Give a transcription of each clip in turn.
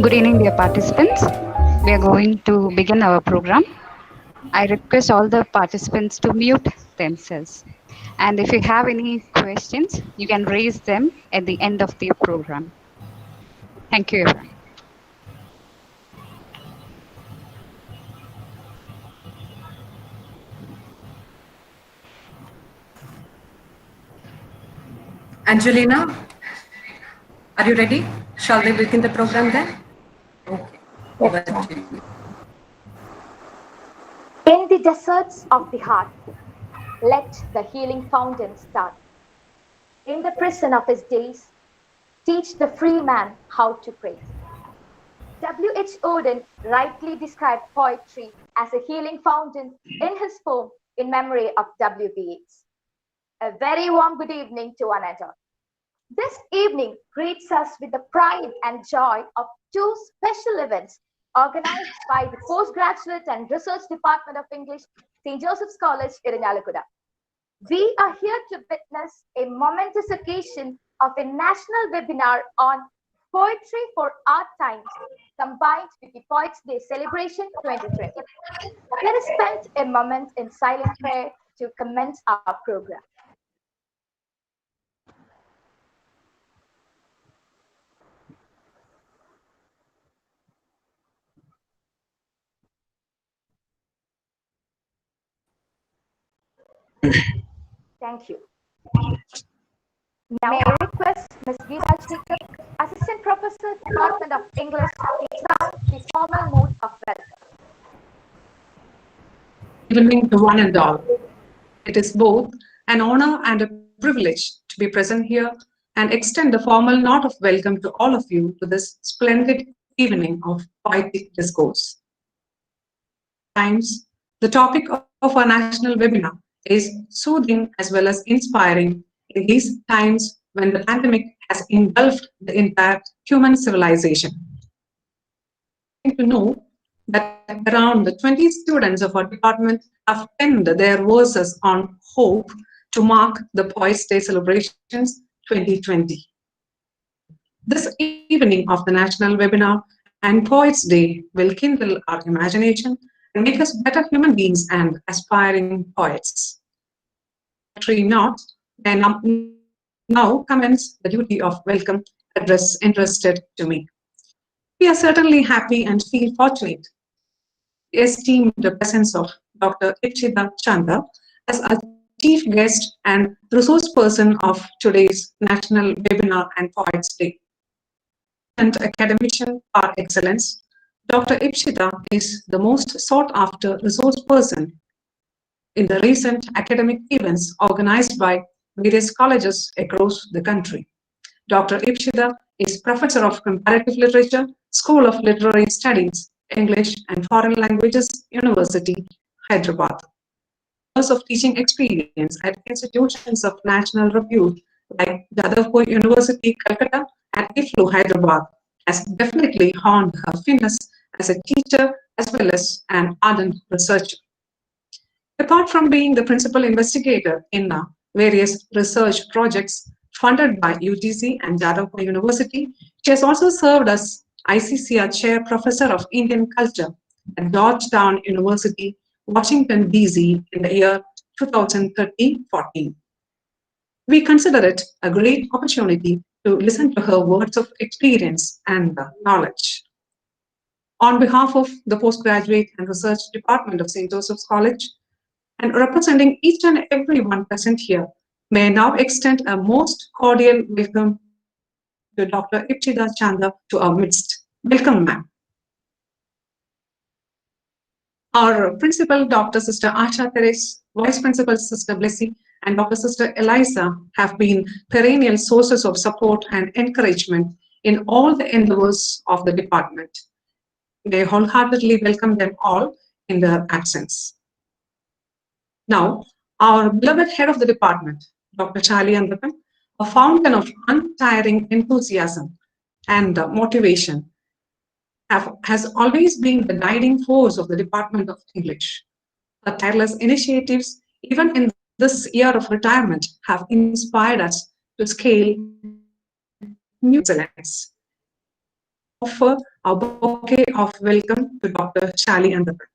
Good evening, dear participants. We are going to begin our program. I request all the participants to mute themselves. And if you have any questions, you can raise them at the end of the program. Thank you, everyone. Angelina, are you ready? Shall we begin the program then? Okay, over to you. In the deserts of the heart, let the healing fountain start. In the prison of his days, teach the free man how to pray. W.H. Auden rightly described poetry as a healing fountain in his poem in memory of W.B. Yeats. A very warm good evening to one and all. This evening greets us with the pride and joy of two special events organized by the Postgraduate and Research Department of English, St. Joseph's College, Irinalakuda. We are here to witness a momentous occasion of a national webinar on Poetry for Art Times, combined with the Poets' Day Celebration 2020. Let us spend a moment in silent prayer to commence our program. Thank you. Now I request Ms. Geeta Jacob, Assistant Professor, Department of English, to start the formal note of welcome. Good evening to one and all. It is both an honor and a privilege to be present here and extend the formal note of welcome to all of you to this splendid evening of poetic discourse. Times, the topic of our national webinar is soothing as well as inspiring in these times when the pandemic has engulfed the entire human civilization. To know that around the 20 students of our department have penned their verses on hope to mark the Poets' Day celebrations 2020. This evening of the national webinar and Poets' Day will kindle our imagination and make us better human beings and aspiring poets. Poetry not, and now commence the duty of welcome address entrusted to me. We are certainly happy and feel fortunate to esteem the presence of Dr. Ipshita Chanda as our chief guest and resource person of today's National Webinar and Poets Day. And academician par excellence, Dr. Ipshita is the most sought-after resource person in the recent academic events organized by various colleges across the country. Dr. Ipshita is Professor of Comparative Literature, School of Literary Studies, English and Foreign Languages, University, Hyderabad. Years of teaching experience at institutions of national repute like Jadavpur University, Calcutta, and IFLU, Hyderabad, has definitely honed her fitness as a teacher as well as an ardent researcher. Apart from being the principal investigator in various research projects funded by UGC and Jadavpur University, she has also served as ICCR Chair Professor of Indian Culture at Georgetown University, Washington, D.C. in the year 2013-14. We consider it a great opportunity to listen to her words of experience and knowledge. On behalf of the Postgraduate and Research Department of St. Joseph's College, and representing each and every one present here, may I now extend a most cordial welcome to Dr. Ipshita Chanda to our midst. Welcome, ma'am. Our principal, Dr. Sister Asha Teres, Vice Principal Sister Blessy, and Dr. Sister Eliza have been perennial sources of support and encouragement in all the endeavors of the department. They wholeheartedly welcome them all in their absence. Now, our beloved head of the department, Dr. Charlie Andrapan, a fountain of untiring enthusiasm and motivation, has always been the guiding force of the Department of English. Her tireless initiatives, even in this year of retirement, have inspired us to scale new excellence. offer our bouquet of welcome to Dr. Shali Andapan.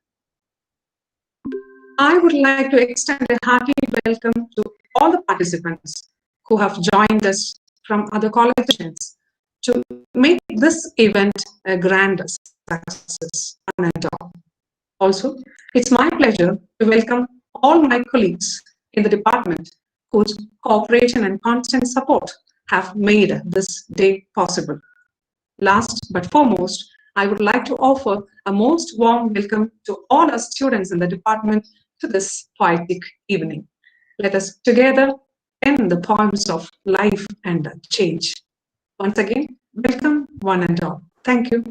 I would like to extend a hearty welcome to all the participants who have joined us from other colleges to make this event a grand success, one and all. Also, it's my pleasure to welcome all my colleagues in the department whose cooperation and constant support have made this day possible. Last but foremost, I would like to offer a most warm welcome to all our students in the department to this poetic evening. Let us together pen the poems of life and change. Once again, welcome one and all. Thank you.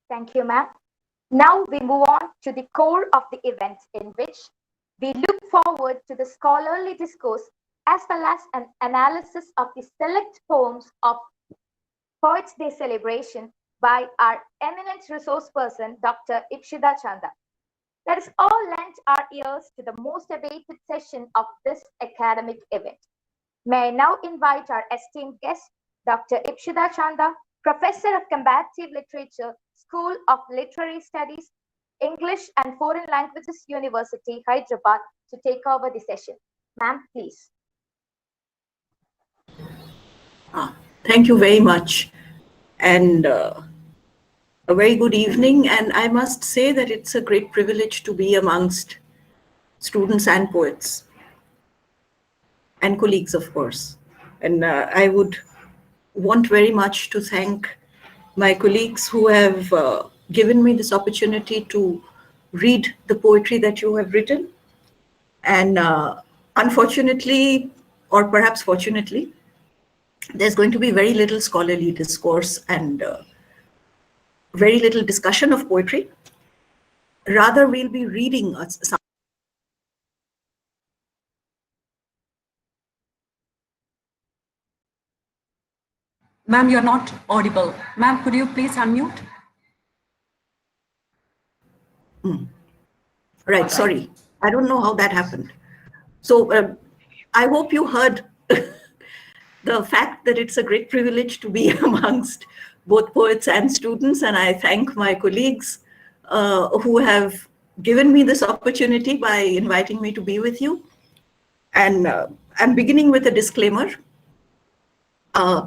Thank you, ma'am. Now we move on to the core of the event, in which we look forward to the scholarly discourse as well as an analysis of the select poems of Poets' Day celebration by our eminent resource person, Dr. Ipshita Chanda. Let us all lend our ears to the most awaited session of this academic event. May I now invite our esteemed guest, Dr. Ipshita Chanda, Professor of Comparative Literature, School of Literary Studies, English and Foreign Languages University, Hyderabad, to take over the session. Ma'am, please. Thank you very much. And a very good evening. And I must say that it's a great privilege to be amongst students and poets and colleagues, of course. And I would want very much to thank my colleagues who have given me this opportunity to read the poetry that you have written. And unfortunately, or perhaps fortunately, there's going to be very little scholarly discourse and very little discussion of poetry. Rather, we'll be reading some. Ma'am, you're not audible. Ma'am, could you please unmute? Right, sorry. I don't know how that happened. So I hope you heard the fact that it's a great privilege to be amongst both poets and students. And I thank my colleagues who have given me this opportunity by inviting me to be with you. And I'm beginning with a disclaimer.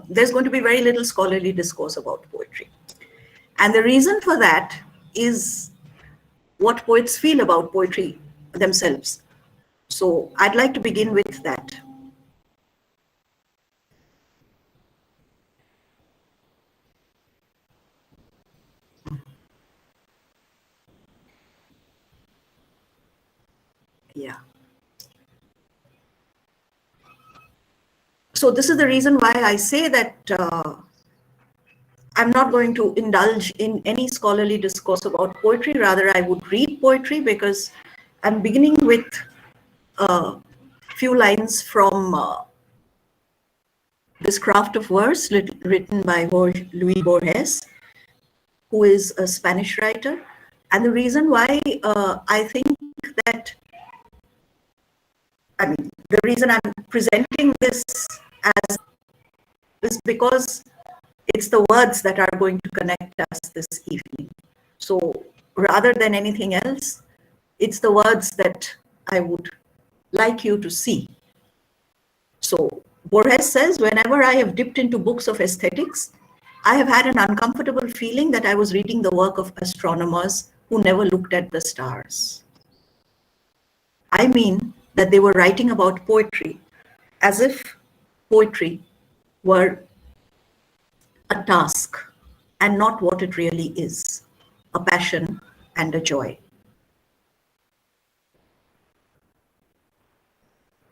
There's going to be very little scholarly discourse about poetry. And the reason for that is what poets feel about poetry themselves. So I'd like to begin with that. Yeah. So this is the reason why I say that I'm not going to indulge in any scholarly discourse about poetry. Rather, I would read poetry because I'm beginning with a few lines from this craft of verse written by Luis Borges, who is a Spanish writer. And the reason why I think that, the reason I'm presenting this as is because it's the words that are going to connect us this evening. So rather than anything else, it's the words that I would like you to see. So Borges says, whenever I have dipped into books of aesthetics, I have had an uncomfortable feeling that I was reading the work of astronomers who never looked at the stars. I mean that they were writing about poetry as if poetry were a task and not what it really is, a passion and a joy.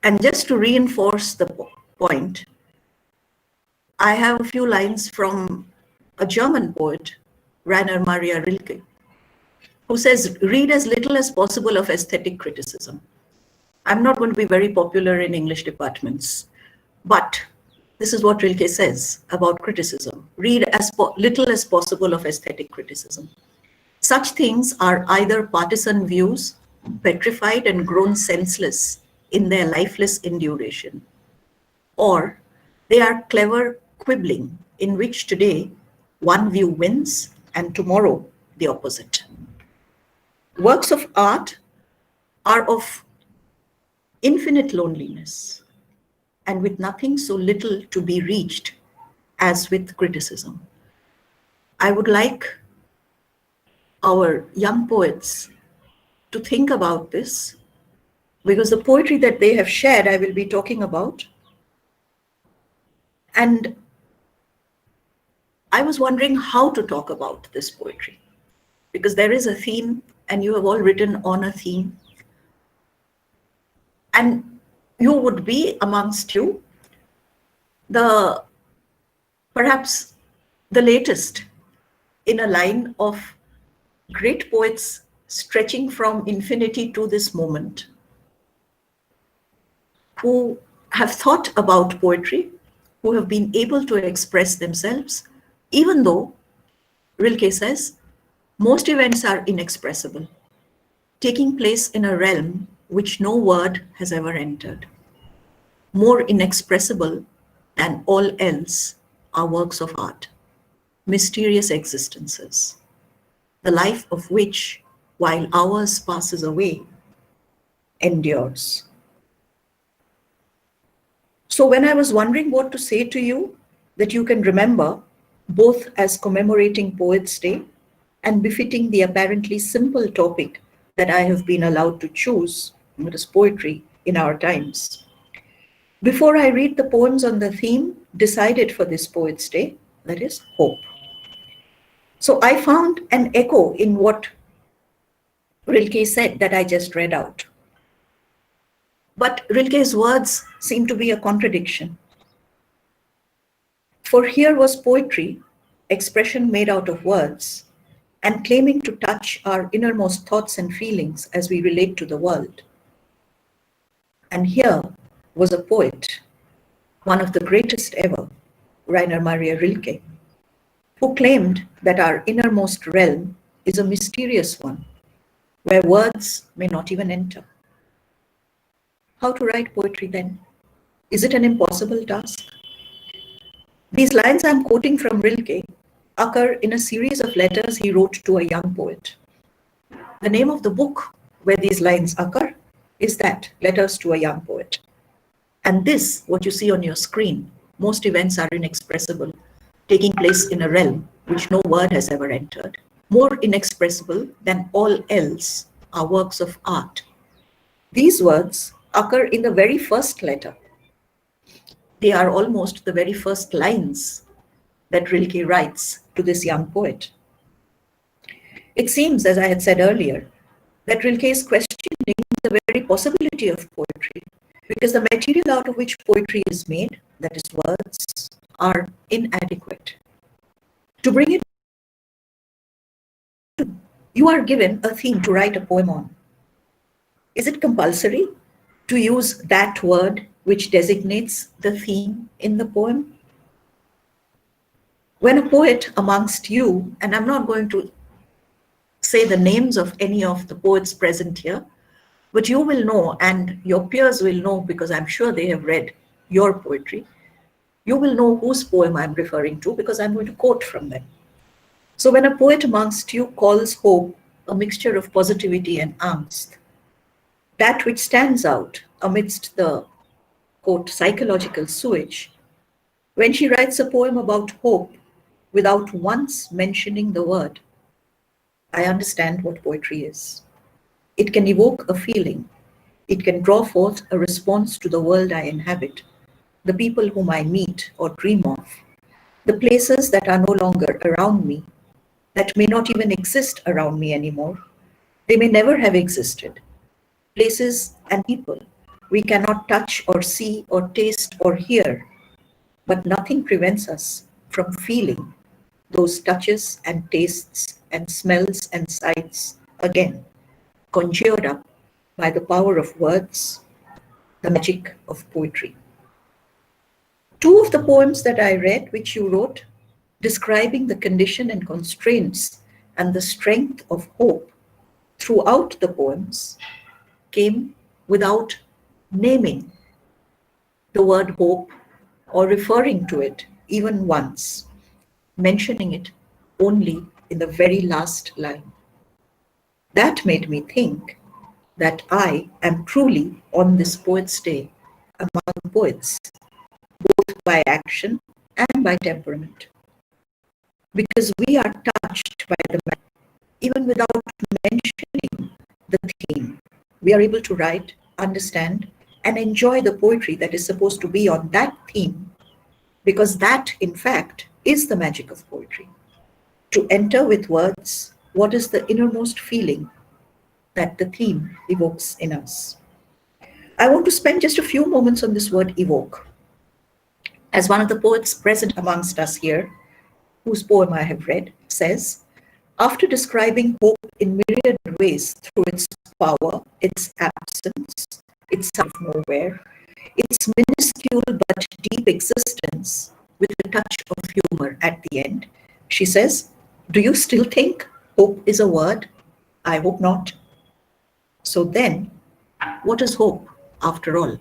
And just to reinforce the point, I have a few lines from a German poet, Rainer Maria Rilke, who says, read as little as possible of aesthetic criticism. I'm not going to be very popular in English departments, but this is what Rilke says about criticism. Read as little as possible of aesthetic criticism. Such things are either partisan views, petrified and grown senseless in their lifeless induration, or they are clever quibbling in which today one view wins and tomorrow the opposite. Works of art are of infinite loneliness and with nothing so little to be reached as with criticism. I would like our young poets to think about this, because the poetry that they have shared, I will be talking about. And I was wondering how to talk about this poetry, because there is a theme and you have all written on a theme. And you would be amongst you perhaps the latest in a line of great poets stretching from infinity to this moment, who have thought about poetry, who have been able to express themselves, even though Rilke says most events are inexpressible, taking place in a realm which no word has ever entered. More inexpressible than all else are works of art, mysterious existences, the life of which, while ours passes away, endures. So when I was wondering what to say to you that you can remember, both as commemorating Poets' Day and befitting the apparently simple topic that I have been allowed to choose, that is poetry in our times. Before I read the poems on the theme decided for this Poets' Day, that is hope. So I found an echo in what Rilke said that I just read out. But Rilke's words seem to be a contradiction. For here was poetry, expression made out of words, and claiming to touch our innermost thoughts and feelings as we relate to the world. And here was a poet, one of the greatest ever, Rainer Maria Rilke, who claimed that our innermost realm is a mysterious one, where words may not even enter. How to write poetry then? Is it an impossible task? These lines I'm quoting from Rilke occur in a series of letters he wrote to a young poet. The name of the book where these lines occur is that, Letters to a Young Poet. And this, what you see on your screen, most events are inexpressible, taking place in a realm which no word has ever entered. More inexpressible than all else are works of art. These words occur in the very first letter. They are almost the very first lines that Rilke writes to this young poet. It seems, as I had said earlier, that Rilke is questioning the very possibility of poetry, because the material out of which poetry is made, that is words, are inadequate. To bring it, you are given a theme to write a poem on. Is it compulsory to use that word which designates the theme in the poem? When a poet amongst you, and I'm not going to say the names of any of the poets present here, but you will know, and your peers will know, because I'm sure they have read your poetry, you will know whose poem I'm referring to, because I'm going to quote from them. So when a poet amongst you calls hope a mixture of positivity and angst, that which stands out amidst the, quote, psychological sewage, when she writes a poem about hope without once mentioning the word, I understand what poetry is. It can evoke a feeling. It can draw forth a response to the world I inhabit, the people whom I meet or dream of, the places that are no longer around me, that may not even exist around me anymore. They may never have existed. Places and people we cannot touch or see or taste or hear, but nothing prevents us from feeling those touches and tastes and smells and sights again, conjured up by the power of words, the magic of poetry. Two of the poems that I read, which you wrote, describing the condition and constraints and the strength of hope throughout the poems, came without naming the word hope or referring to it even once. mentioning it only in the very last line. That made me think that I am truly on this Poets' Day among poets, both by action and by temperament. Because we are touched by the man, even without mentioning the theme. We are able to write, understand, and enjoy the poetry that is supposed to be on that theme, because that, in fact, is the magic of poetry. To enter with words what is the innermost feeling that the theme evokes in us. I want to spend just a few moments on this word evoke. As one of the poets present amongst us here, whose poem I have read, says, after describing hope in myriad ways through its power, its absence, its out of nowhere, its minuscule but deep existence, with a touch of humor at the end, she says, do you still think hope is a word? I hope not. So then, what is hope after all?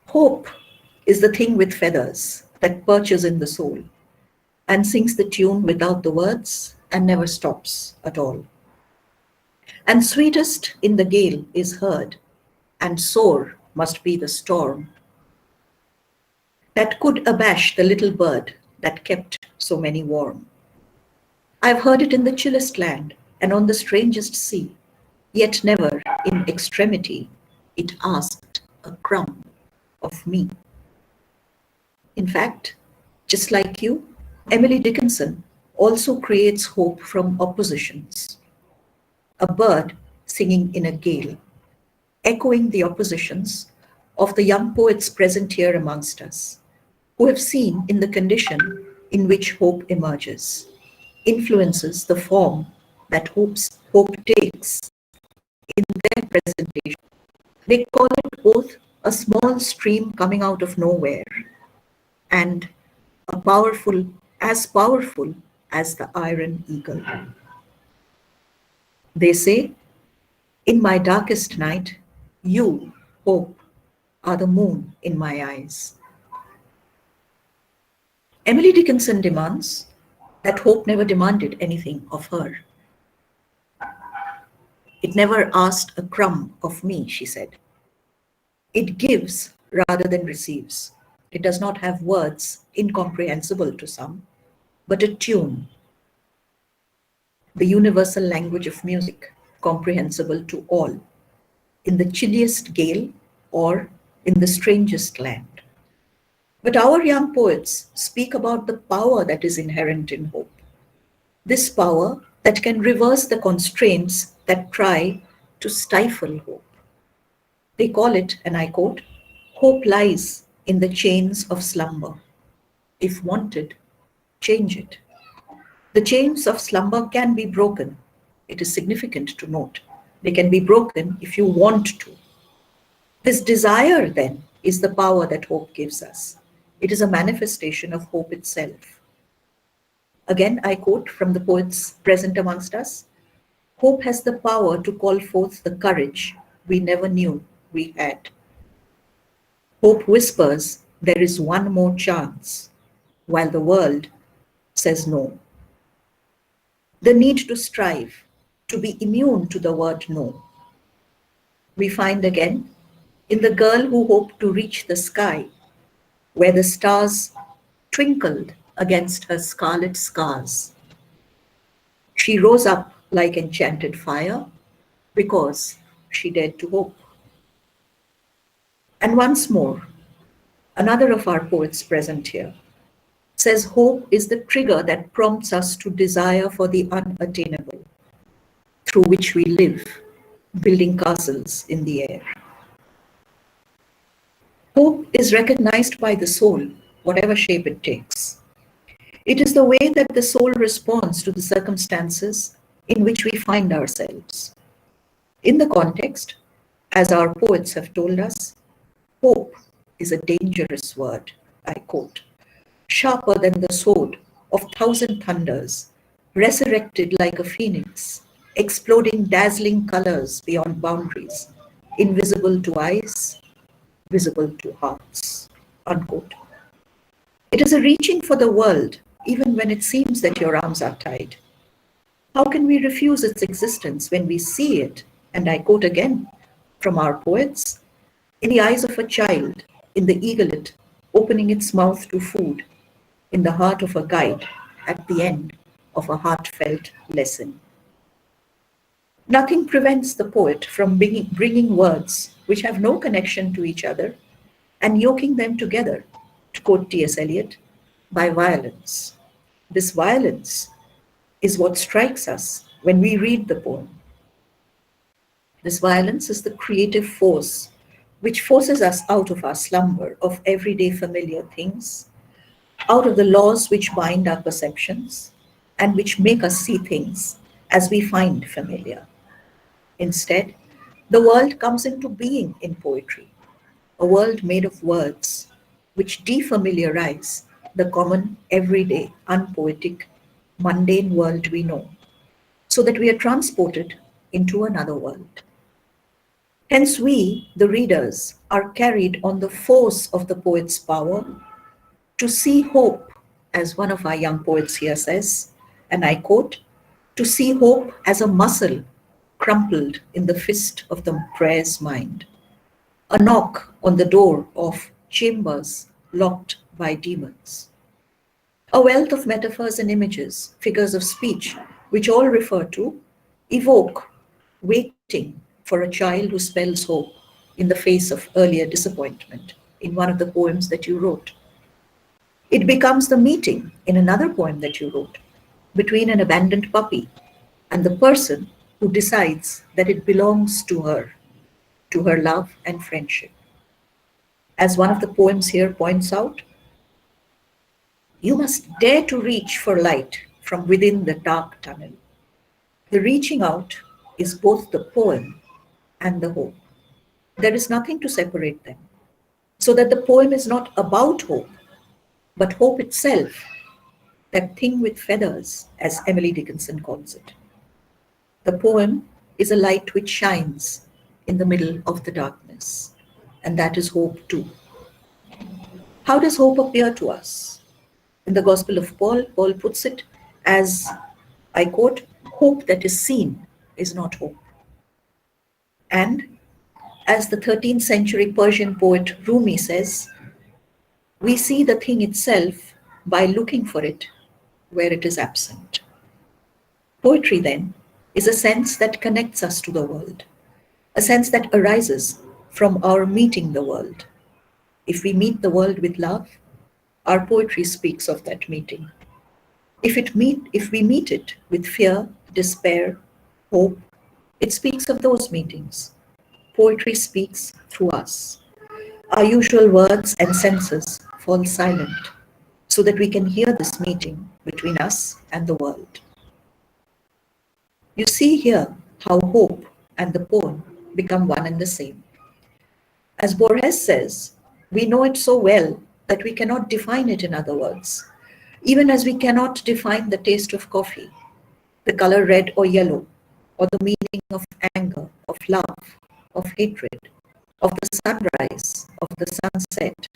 Hope is the thing with feathers that perches in the soul and sings the tune without the words and never stops at all. And sweetest in the gale is heard, and sore must be the storm that could abash the little bird that kept so many warm. I've heard it in the chillest land and on the strangest sea, yet never in extremity it asked a crumb of me. In fact, just like you, Emily Dickinson also creates hope from oppositions. A bird singing in a gale, echoing the oppositions of the young poets present here amongst us, who have seen in the condition in which hope emerges, influences the form that hope takes in their presentation. They call it both a small stream coming out of nowhere and as powerful as the iron eagle. They say, in my darkest night, you, hope, are the moon in my eyes. Emily Dickinson demands that hope never demanded anything of her. It never asked a crumb of me, she said. It gives rather than receives. It does not have words incomprehensible to some, but a tune, the universal language of music, comprehensible to all, in the chilliest gale or in the strangest land. But our young poets speak about the power that is inherent in hope. This power that can reverse the constraints that try to stifle hope. They call it, and I quote, hope lies in the chains of slumber. If wanted, change it. The chains of slumber can be broken. It is significant to note. They can be broken if you want to. This desire, then, is the power that hope gives us. It is a manifestation of hope itself. Again, I quote from the poets present amongst us, hope has the power to call forth the courage we never knew we had. Hope whispers, there is one more chance, while the world says no. The need to strive, to be immune to the word no. We find again in the girl who hoped to reach the sky, where the stars twinkled against her scarlet scars. She rose up like enchanted fire because she dared to hope. And once more, another of our poets present here says hope is the trigger that prompts us to desire for the unattainable, through which we live, building castles in the air. Hope is recognized by the soul, whatever shape it takes. It is the way that the soul responds to the circumstances in which we find ourselves. In the context, as our poets have told us, hope is a dangerous word, I quote, sharper than the sword of thousand thunders, resurrected like a phoenix, exploding dazzling colors beyond boundaries, invisible to eyes, visible to hearts, unquote. It is a reaching for the world, even when it seems that your arms are tied. How can we refuse its existence when we see it, and I quote again from our poets, in the eyes of a child, in the eaglet opening its mouth to food, in the heart of a guide at the end of a heartfelt lesson. Nothing prevents the poet from bringing words which have no connection to each other and yoking them together, to quote T.S. Eliot, by violence. This violence is what strikes us when we read the poem. This violence is the creative force which forces us out of our slumber of everyday familiar things, out of the laws which bind our perceptions and which make us see things as we find familiar. Instead, the world comes into being in poetry, a world made of words which defamiliarize the common, everyday, unpoetic, mundane world we know, so that we are transported into another world. Hence, we, the readers, are carried on the force of the poet's power to see hope, as one of our young poets here says, and I quote, to see hope as a muscle crumpled in the fist of the prayer's mind, a knock on the door of chambers locked by demons. A wealth of metaphors and images, figures of speech, which all refer to, evoke waiting for a child who spells hope in the face of earlier disappointment in one of the poems that you wrote. It becomes the meeting in another poem that you wrote between an abandoned puppy and the person who decides that it belongs to her love and friendship. As one of the poems here points out, you must dare to reach for light from within the dark tunnel. The reaching out is both the poem and the hope. There is nothing to separate them, so that the poem is not about hope, but hope itself, that thing with feathers, as Emily Dickinson calls it. The poem is a light which shines in the middle of the darkness, and that is hope too. How does hope appear to us? In the Gospel of Paul, Paul puts it as, I quote, hope that is seen is not hope. And as the 13th century Persian poet Rumi says, we see the thing itself by looking for it where it is absent. Poetry, then, is a sense that connects us to the world, a sense that arises from our meeting the world. If we meet the world with love, our poetry speaks of that meeting. If we meet it with fear, despair, hope, it speaks of those meetings. Poetry speaks through us. Our usual words and senses fall silent so that we can hear this meeting between us and the world. You see here how hope and the poem become one and the same. As Borges says, we know it so well that we cannot define it in other words, even as we cannot define the taste of coffee, the color red or yellow, or the meaning of anger, of love, of hatred, of the sunrise, of the sunset,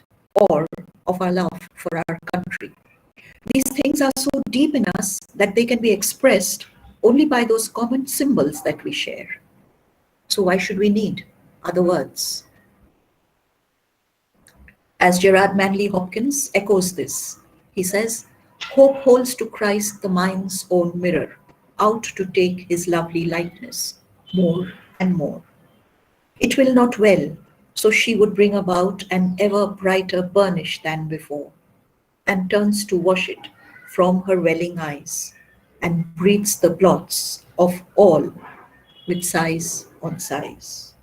or of our love for our country. These things are so deep in us that they can be expressed only by those common symbols that we share. So why should we need other words? As Gerard Manley Hopkins echoes this, he says, hope holds to Christ the mind's own mirror, out to take his lovely likeness, more and more. It will not well, so she would bring about an ever brighter burnish than before, and turns to wash it from her welling eyes, and breathes the blots of all with sighs on sighs.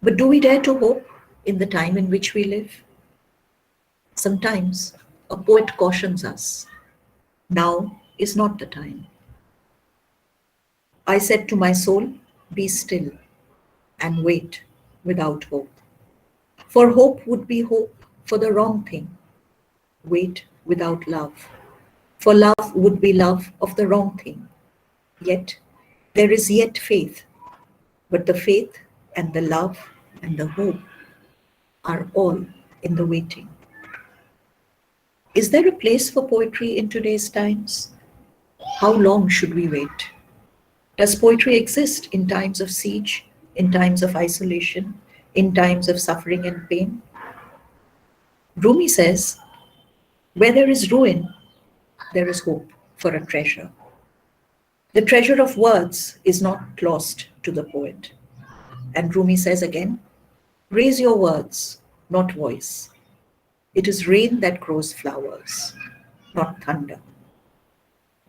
But do we dare to hope in the time in which we live? Sometimes a poet cautions us, now is not the time. I said to my soul, be still and wait without hope. For hope would be hope for the wrong thing. Wait without love. For love would be love of the wrong thing. Yet there is yet faith, but the faith and the love and the hope are all in the waiting. Is there a place for poetry in today's times? How long should we wait? Does poetry exist in times of siege, in times of isolation, in times of suffering and pain? Rumi says, where there is ruin, there is hope for a treasure. The treasure of words is not lost to the poet. And Rumi says again, raise your words, not voice. It is rain that grows flowers, not thunder.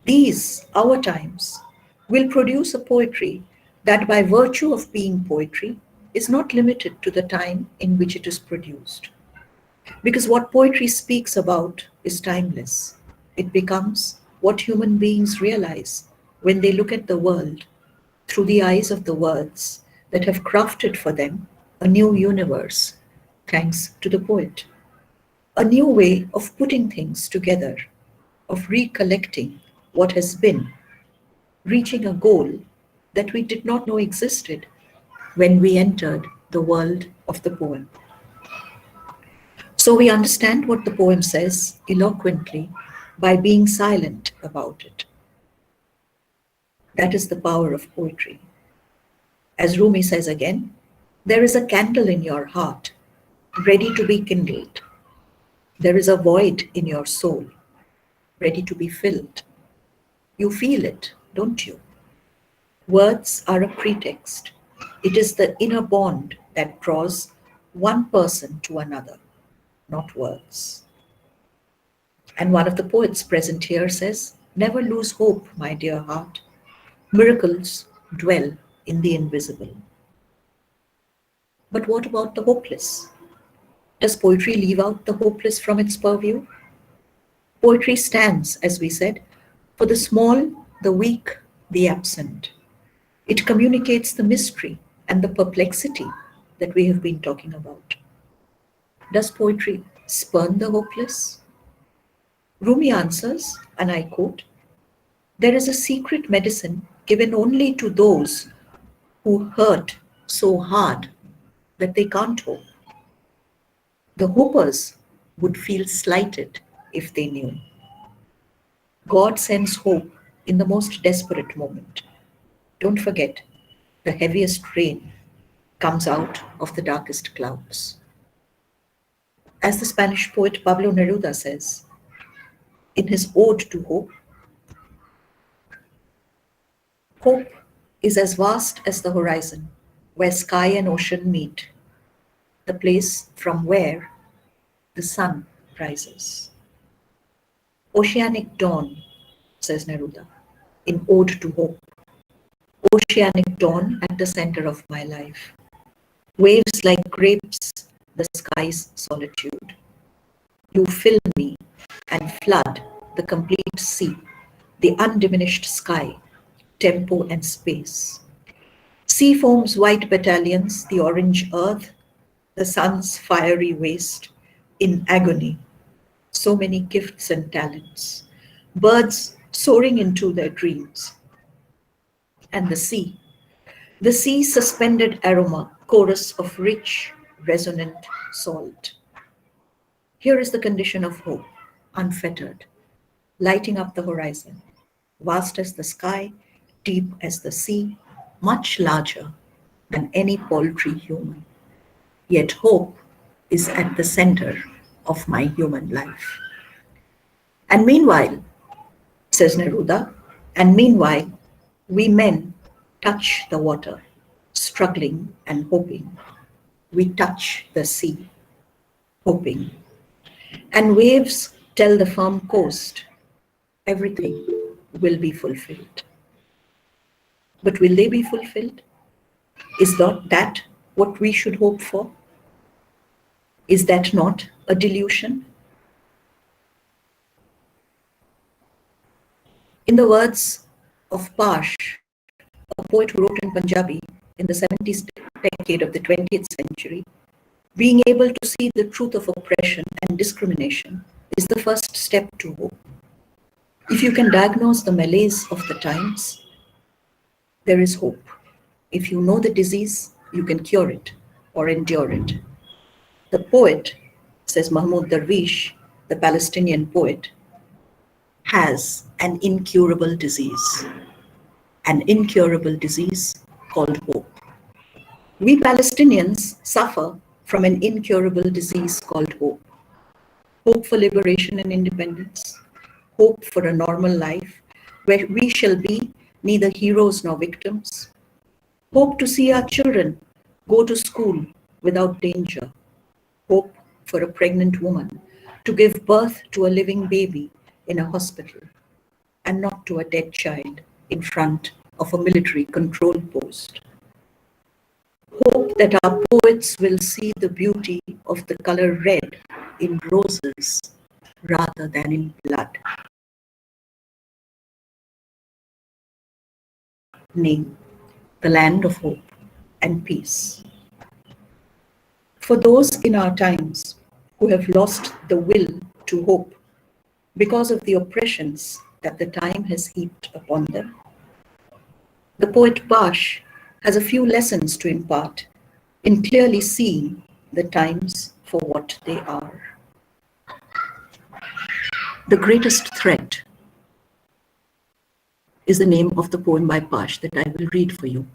These, our times, will produce a poetry that by virtue of being poetry is not limited to the time in which it is produced. Because what poetry speaks about is timeless. It becomes what human beings realize when they look at the world through the eyes of the words that have crafted for them a new universe, thanks to the poet. A new way of putting things together, of recollecting what has been, reaching a goal that we did not know existed when we entered the world of the poem. So we understand what the poem says eloquently by being silent about it. That is the power of poetry. As Rumi says again, there is a candle in your heart, ready to be kindled. There is a void in your soul, ready to be filled. You feel it, don't you? Words are a pretext. It is the inner bond that draws one person to another, not words. And one of the poets present here says, never lose hope, my dear heart. Miracles dwell in the invisible. But what about the hopeless? Does poetry leave out the hopeless from its purview? Poetry stands, as we said, for the small, the weak, the absent. It communicates the mystery and the perplexity that we have been talking about. Does poetry spurn the hopeless? Rumi answers, and I quote, there is a secret medicine given only to those who hurt so hard that they can't hope. The hopers would feel slighted if they knew. God sends hope in the most desperate moment. Don't forget, the heaviest rain comes out of the darkest clouds. As the Spanish poet Pablo Neruda says in his Ode to Hope, hope is as vast as the horizon, where sky and ocean meet, the place from where the sun rises. Oceanic dawn, says Neruda, in Ode to Hope. Oceanic dawn at the center of my life. Waves like grapes, the sky's solitude. You fill me and flood the complete sea, the undiminished sky, tempo and space. Sea foam's white battalions, the orange earth, the sun's fiery waste, in agony. So many gifts and talents. Birds soaring into their dreams. And the sea's suspended aroma, chorus of rich, resonant salt. Here is the condition of hope, unfettered, lighting up the horizon, vast as the sky, deep as the sea, much larger than any paltry human. Yet hope is at the center of my human life. And meanwhile, says Neruda, and meanwhile, we men touch the water, struggling and hoping. We touch the sea, hoping. And waves tell the firm coast, everything will be fulfilled. But will they be fulfilled? Is not that what we should hope for? Is that not a delusion? In the words of Pash, a poet who wrote in Punjabi in the 70s decade of the 20th century, being able to see the truth of oppression and discrimination is the first step to hope. If you can diagnose the malaise of the times, there is hope. If you know the disease, you can cure it or endure it. The poet, says Mahmoud Darwish, the Palestinian poet, has an incurable disease called hope. We Palestinians suffer from an incurable disease called hope. Hope for liberation and independence, hope for a normal life where we shall be neither heroes nor victims, hope to see our children go to school without danger, hope for a pregnant woman to give birth to a living baby in a hospital and not to a dead child in front of a military control post. Hope that our poets will see the beauty of the color red in roses rather than in blood. Name the land of hope and peace. For those in our times who have lost the will to hope because of the oppressions that the time has heaped upon them, the poet Bash has a few lessons to impart in clearly seeing the times for what they are. The greatest threat is the name of the poem by Bash that I will read for you.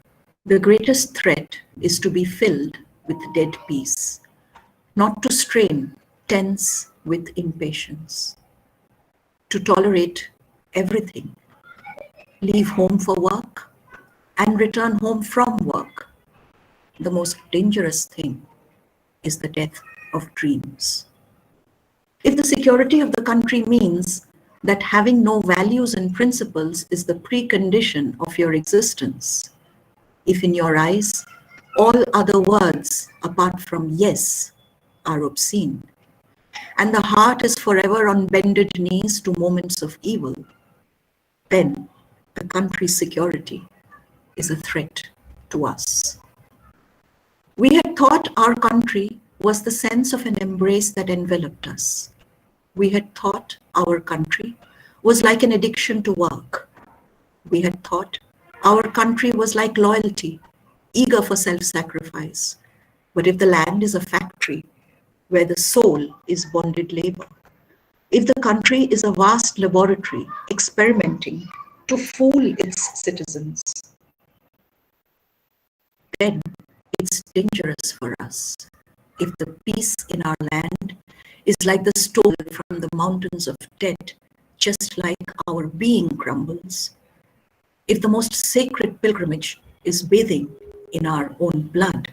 The greatest threat is to be filled with dead peace, not to strain, tense with impatience, to tolerate everything, leave home for work, and return home from work. The most dangerous thing is the death of dreams. If the security of the country means that having no values and principles is the precondition of your existence, if in your eyes all other words apart from yes are obscene, and the heart is forever on bended knees to moments of evil, then the country's security is a threat to us. We had thought our country was the sense of an embrace that enveloped us. We had thought our country was like an addiction to work. We had thought our country was like loyalty, eager for self-sacrifice. But if the land is a factory where the soul is bonded labor, if the country is a vast laboratory experimenting to fool its citizens, then it's dangerous for us. If the peace in our land is like the stone from the mountains of death, just like our being crumbles, if the most sacred pilgrimage is bathing in our own blood,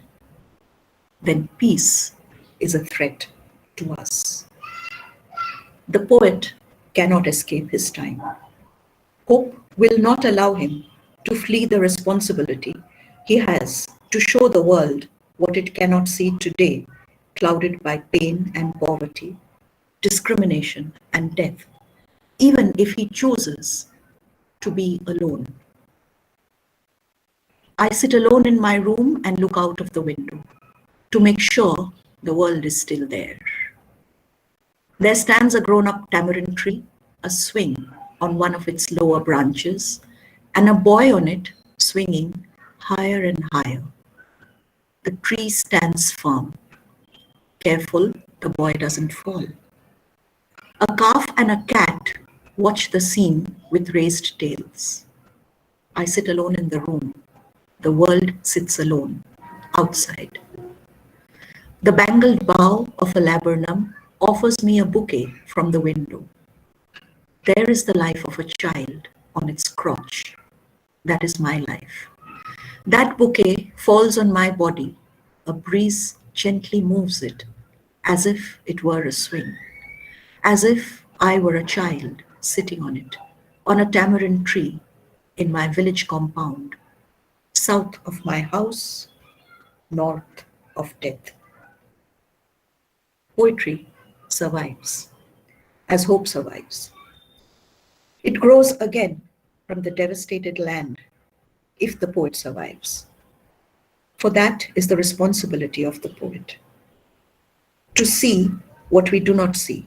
then peace is a threat to us. The poet cannot escape his time. Hope will not allow him to flee the responsibility he has to show the world what it cannot see today, clouded by pain and poverty, discrimination and death, even if he chooses to be alone. I sit alone in my room and look out of the window to make sure the world is still there. There stands a grown-up tamarind tree, a swing on one of its lower branches, and a boy on it swinging higher and higher. The tree stands firm. Careful, the boy doesn't fall. A calf and a cat watch the scene with raised tails. I sit alone in the room. The world sits alone, outside. The bangled bough of a laburnum offers me a bouquet from the window. There is the life of a child on its crotch. That is my life. That bouquet falls on my body. A breeze gently moves it, as if it were a swing, as if I were a child sitting on it, on a tamarind tree in my village compound, south of my house, north of death. Poetry survives, as hope survives. It grows again from the devastated land if the poet survives. For that is the responsibility of the poet. To see what we do not see,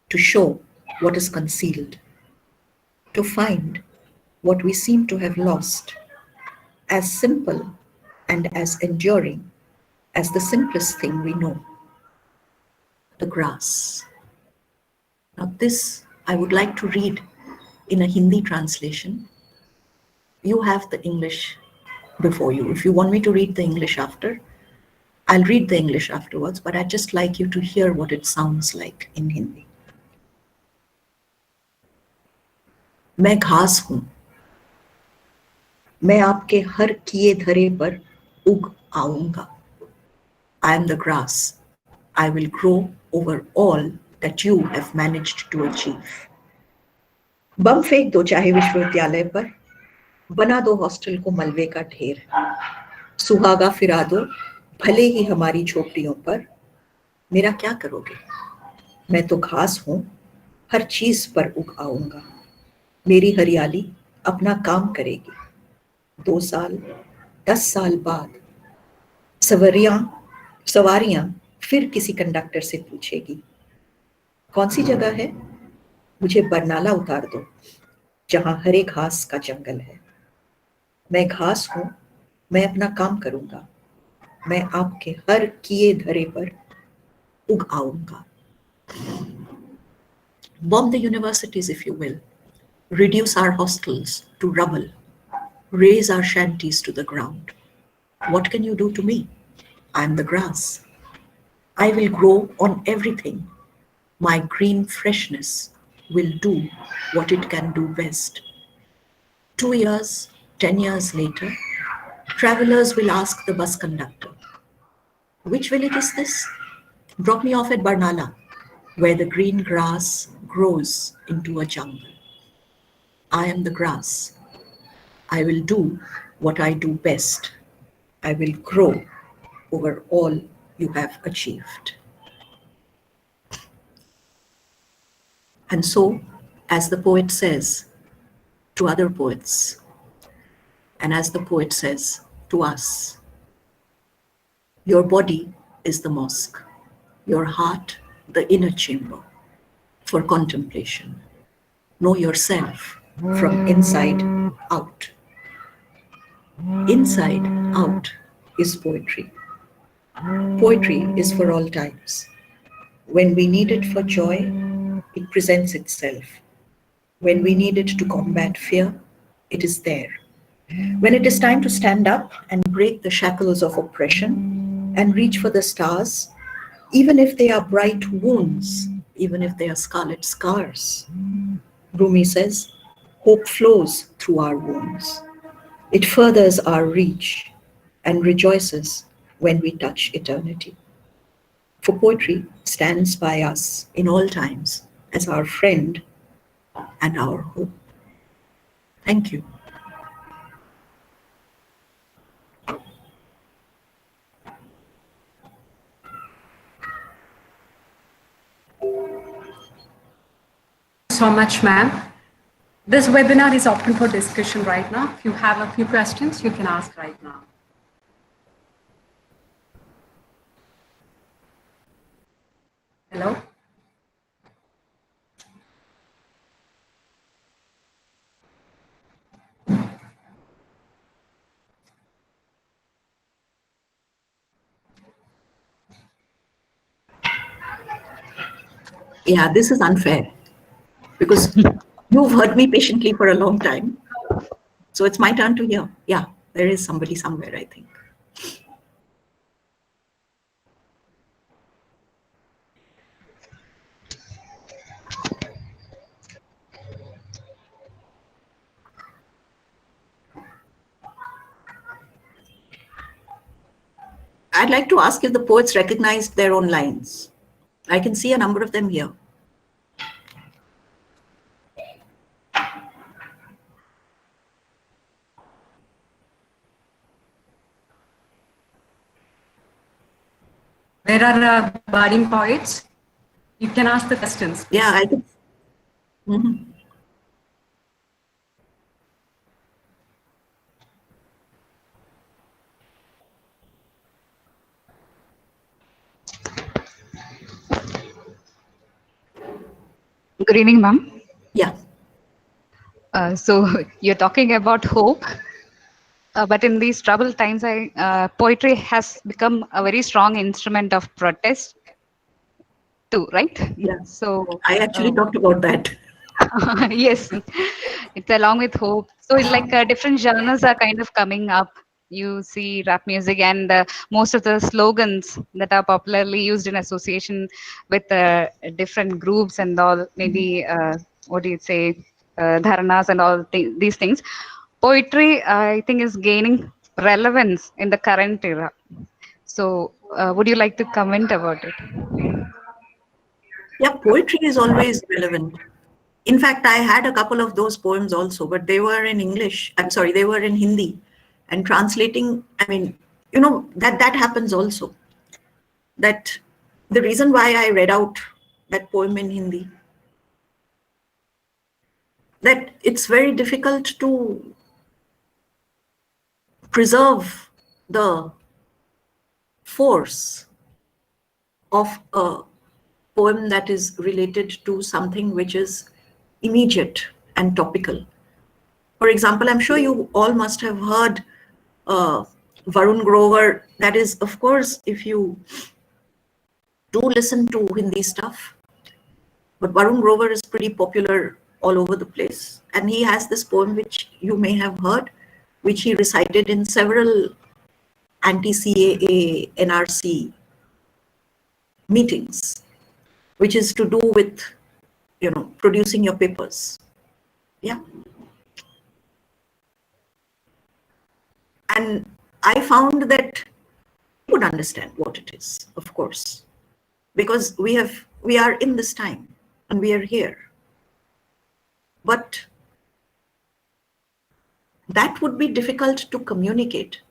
to show what is concealed, to find what we seem to have lost, as simple and as enduring as the simplest thing we know, the grass. Now, this I would like to read in a Hindi translation. You have the English before you. If you want me to read the English after, I'll read the English afterwards, but I'd just like you to hear what it sounds like in Hindi. मैं घास हूं, मैं आपके हर किए धरे पर उग आऊंगा. I am the grass. I will grow over all that you have managed to achieve. बम फेंक दो चाहे विश्वविद्यालय पर, बना दो हॉस्टल को मलबे का ढेर, सुहागा फिरा दो भले ही हमारी झोपड़ियों पर, मेरा क्या करोगे? मैं तो घास हूं, हर चीज पर उग आऊंगा. मेरी हरियाली अपना काम करेगी. 2 साल 10 साल बाद सवारियां फिर किसी कंडक्टर से पूछेगी, कौन सी जगह है? मुझे बरनाला उतार दो जहां हरे घास का जंगल है. मैं घास हूं, मैं अपना काम करूंगा. मैं आपके हर किए धरे पर उग आऊंगा. Bomb the universities if you will. Reduce our hostels to rubble. Raise our shanties to the ground. What can you do to me? I am the grass. I will grow on everything. My green freshness will do what it can do best. 2 years, 10 years later, travelers will ask the bus conductor, which village is this? Drop me off at Barnala, where the green grass grows into a jungle. I am the grass. I will do what I do best. I will grow over all you have achieved. And so, as the poet says to other poets, and as the poet says to us, your body is the mosque, your heart the inner chamber for contemplation. Know yourself from inside out. Inside out is poetry. Poetry is for all times. When we need it for joy, it presents itself. When we need it to combat fear, it is there. When it is time to stand up and break the shackles of oppression and reach for the stars, even if they are bright wounds, even if they are scarlet scars. Rumi says, hope flows through our wounds. It furthers our reach and rejoices when we touch eternity. For poetry stands by us in all times as our friend and our hope. Thank you. So much, ma'am. This webinar is open for discussion right now. If you have a few questions, you can ask right now. Hello? Yeah, this is unfair because you've heard me patiently for a long time. So it's my turn to hear. Yeah, there is somebody somewhere, I think. I'd like to ask if the poets recognized their own lines. I can see a number of them here. Where are budding poets? You can ask the questions. Yeah, I think. Mhm. Good evening, ma'am. Yeah. So you're talking about hope, but in these troubled times, poetry has become a very strong instrument of protest too, right? Yeah. So I actually talked about that. yes, it's along with hope. So like different genres are kind of coming up. You see rap music and most of the slogans that are popularly used in association with different groups and all, maybe what do you say, dharanas and all these things. Poetry, I think, is gaining relevance in the current era. So, would you like to comment about it? Yeah, poetry is always relevant. In fact, I had a couple of those poems also, but they were in English. I'm sorry, they were in Hindi. And translating, I mean, that happens also. That the reason why I read out that poem in Hindi, that it's very difficult to preserve the force of a poem that is related to something which is immediate and topical. For example, I'm sure you all must have heard Varun Grover. That is, of course, if you do listen to Hindi stuff, but Varun Grover is pretty popular all over the place. And he has this poem which you may have heard, which he recited in several anti-CAA NRC meetings, which is to do with, producing your papers. Yeah. And I found that I would understand what it is, of course, because we are in this time and we are here. But that would be difficult to communicate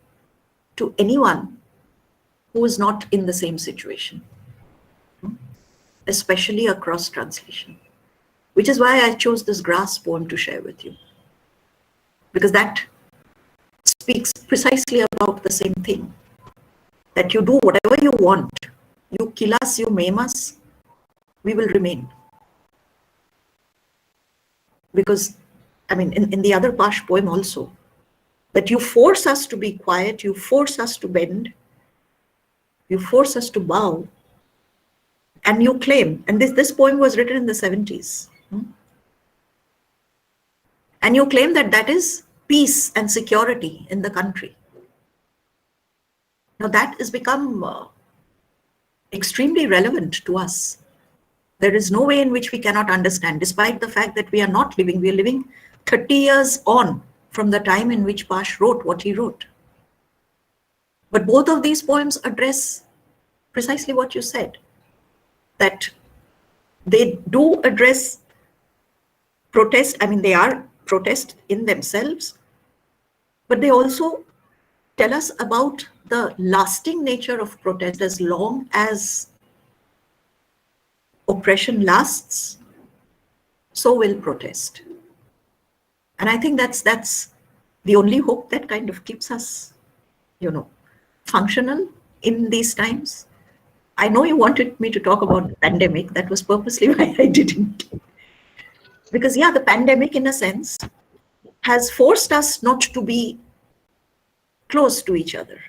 to anyone who is not in the same situation, especially across translation, which is why I chose this grass poem to share with you, because that speaks precisely about the same thing, that you do whatever you want, you kill us, you maim us, we will remain. Because, I mean, in the other Pash poem also, that you force us to be quiet, you force us to bend, you force us to bow, and you claim, and this poem was written in the 70s, and you claim that that is peace and security in the country. Now that has become extremely relevant to us. There is no way in which we cannot understand, despite the fact that we are living 30 years on from the time in which Pash wrote what he wrote. But both of these poems address precisely what you said, that they do address protest. I mean, they are protest in themselves, but they also tell us about the lasting nature of protest. As long as oppression lasts, so will protest. And I think that's the only hope that kind of keeps us, functional in these times. I know you wanted me to talk about the pandemic. That was purposely why I didn't. Because, yeah, the pandemic, in a sense, has forced us not to be close to each other.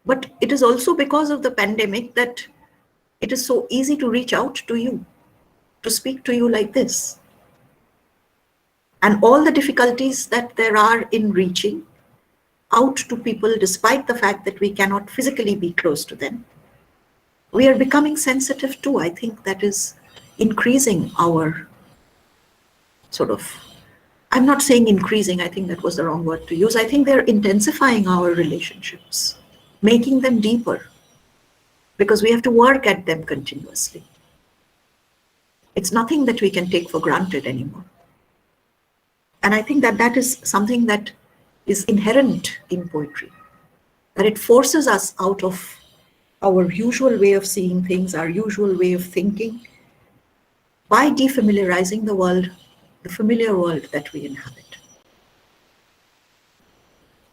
But it is also because of the pandemic that it is so easy to reach out to you, to speak to you like this. And all the difficulties that there are in reaching out to people, despite the fact that we cannot physically be close to them, we are becoming sensitive too. I think that is increasing our sort of, I'm not saying increasing, I think that was the wrong word to use. I think they're intensifying our relationships, making them deeper, because we have to work at them continuously. It's nothing that we can take for granted anymore. And I think that that is something that is inherent in poetry, that it forces us out of our usual way of seeing things, our usual way of thinking, by defamiliarizing the world, the familiar world that we inhabit.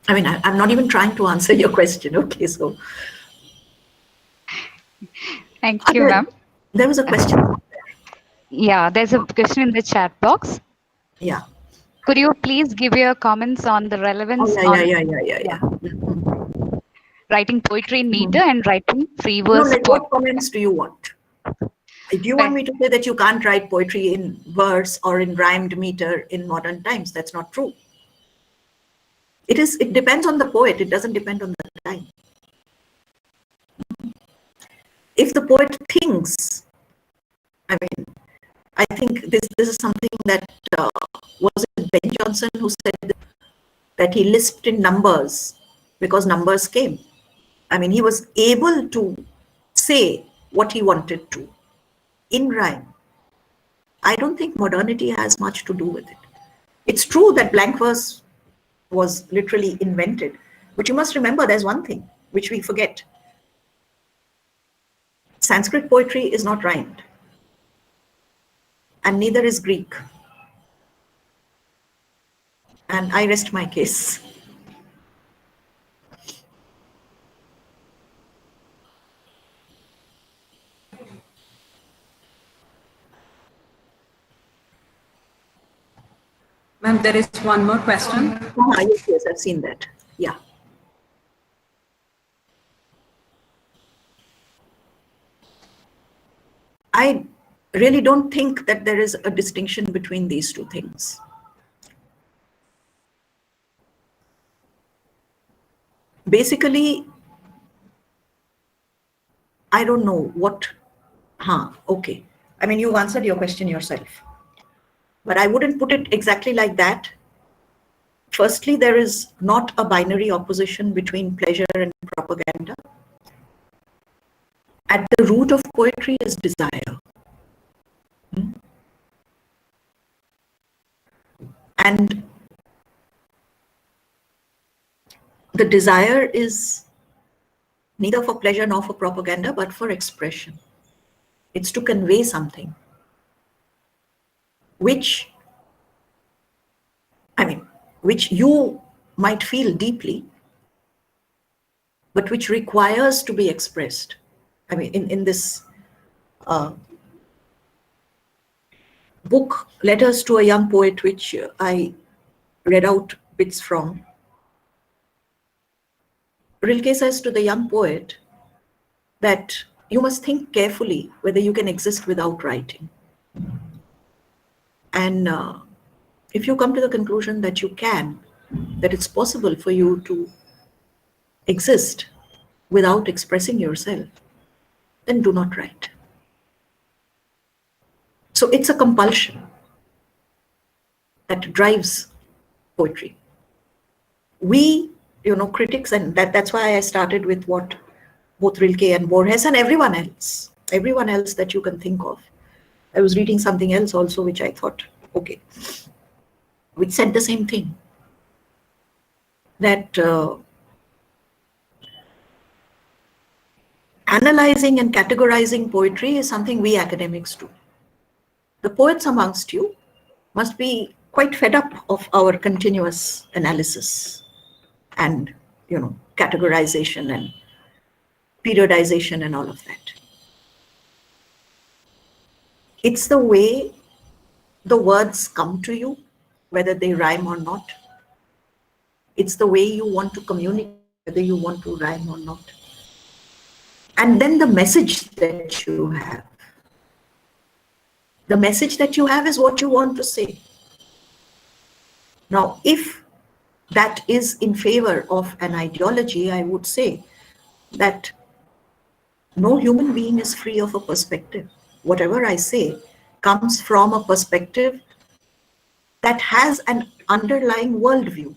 I mean, I'm not even trying to answer your question, okay? So, Thank you, ma'am. there was a question. Yeah, there's a question in the chat box. Yeah. Could you please give your comments on the relevance Oh, on yeah. writing poetry in meter and writing free No, verse like poem? what comments do you want? Do you want me to say that you can't write poetry in verse or in rhymed meter in modern times? That's not true. It depends on the poet. It doesn't depend on the time. If the poet thinks, I mean, I think this is something that was it Ben Jonson who said that he lisped in numbers because numbers came. I mean, he was able to say what he wanted to in rhyme. I don't think modernity has much to do with it. It's true that blank verse was literally invented, but you must remember there's one thing which we forget. Sanskrit poetry is not rhymed, and neither is Greek. And I rest my case. Ma'am, there is one more question. Yes, I've seen that. Yeah. I really don't think that there is a distinction between these two things. Basically, I don't know what, okay. I mean, you've answered your question yourself, but I wouldn't put it exactly like that. Firstly, there is not a binary opposition between pleasure and propaganda. At the root of poetry is desire. And the desire is neither for pleasure nor for propaganda, but for expression. It's to convey something, which you might feel deeply, but which requires to be expressed. I mean, in this book, Letters to a Young Poet, which I read out bits from, Rilke says to the young poet that you must think carefully whether you can exist without writing. And if you come to the conclusion that you can, that it's possible for you to exist without expressing yourself, then do not write. So it's a compulsion that drives poetry. We, critics, and that's why I started with what both Rilke and Borges and everyone else that you can think of. I was reading something else also, which I thought, okay, which said the same thing, that analyzing and categorizing poetry is something we academics do. The poets amongst you must be quite fed up of our continuous analysis and, categorization and periodization and all of that. It's the way the words come to you, whether they rhyme or not. It's the way you want to communicate, whether you want to rhyme or not. And then the message that you have. The message that you have is what you want to say. Now, if that is in favor of an ideology, I would say that no human being is free of a perspective. Whatever I say comes from a perspective that has an underlying worldview.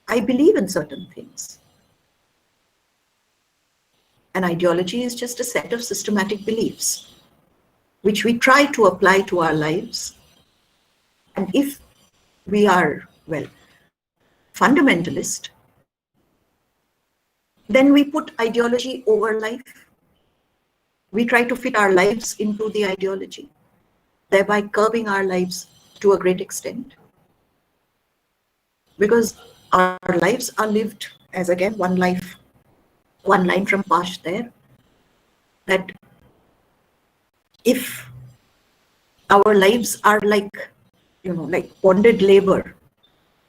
I believe in certain things. An ideology is just a set of systematic beliefs, which we try to apply to our lives. And if we are, fundamentalist, then we put ideology over life. We try to fit our lives into the ideology, thereby curbing our lives to a great extent. Because our lives are lived as, again, one life, one line from Pash there, that if our lives are like bonded labor,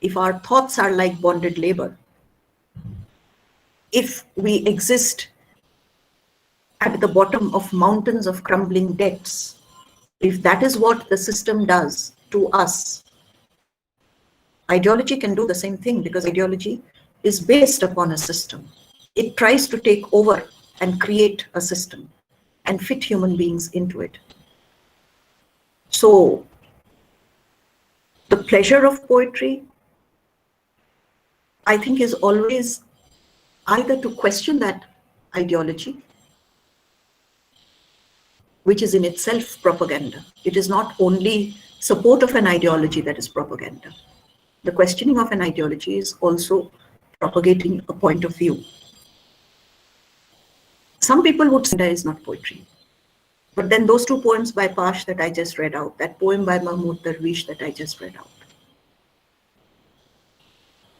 if our thoughts are like bonded labor, if we exist at the bottom of mountains of crumbling debts. If that is what the system does to us, ideology can do the same thing, because ideology is based upon a system. It tries to take over and create a system and fit human beings into it. So the pleasure of poetry, I think, is always either to question that ideology, which is in itself propaganda. It is not only support of an ideology that is propaganda. The questioning of an ideology is also propagating a point of view. Some people would say that is not poetry. But then those two poems by Pash that I just read out, that poem by Mahmoud Darwish that I just read out,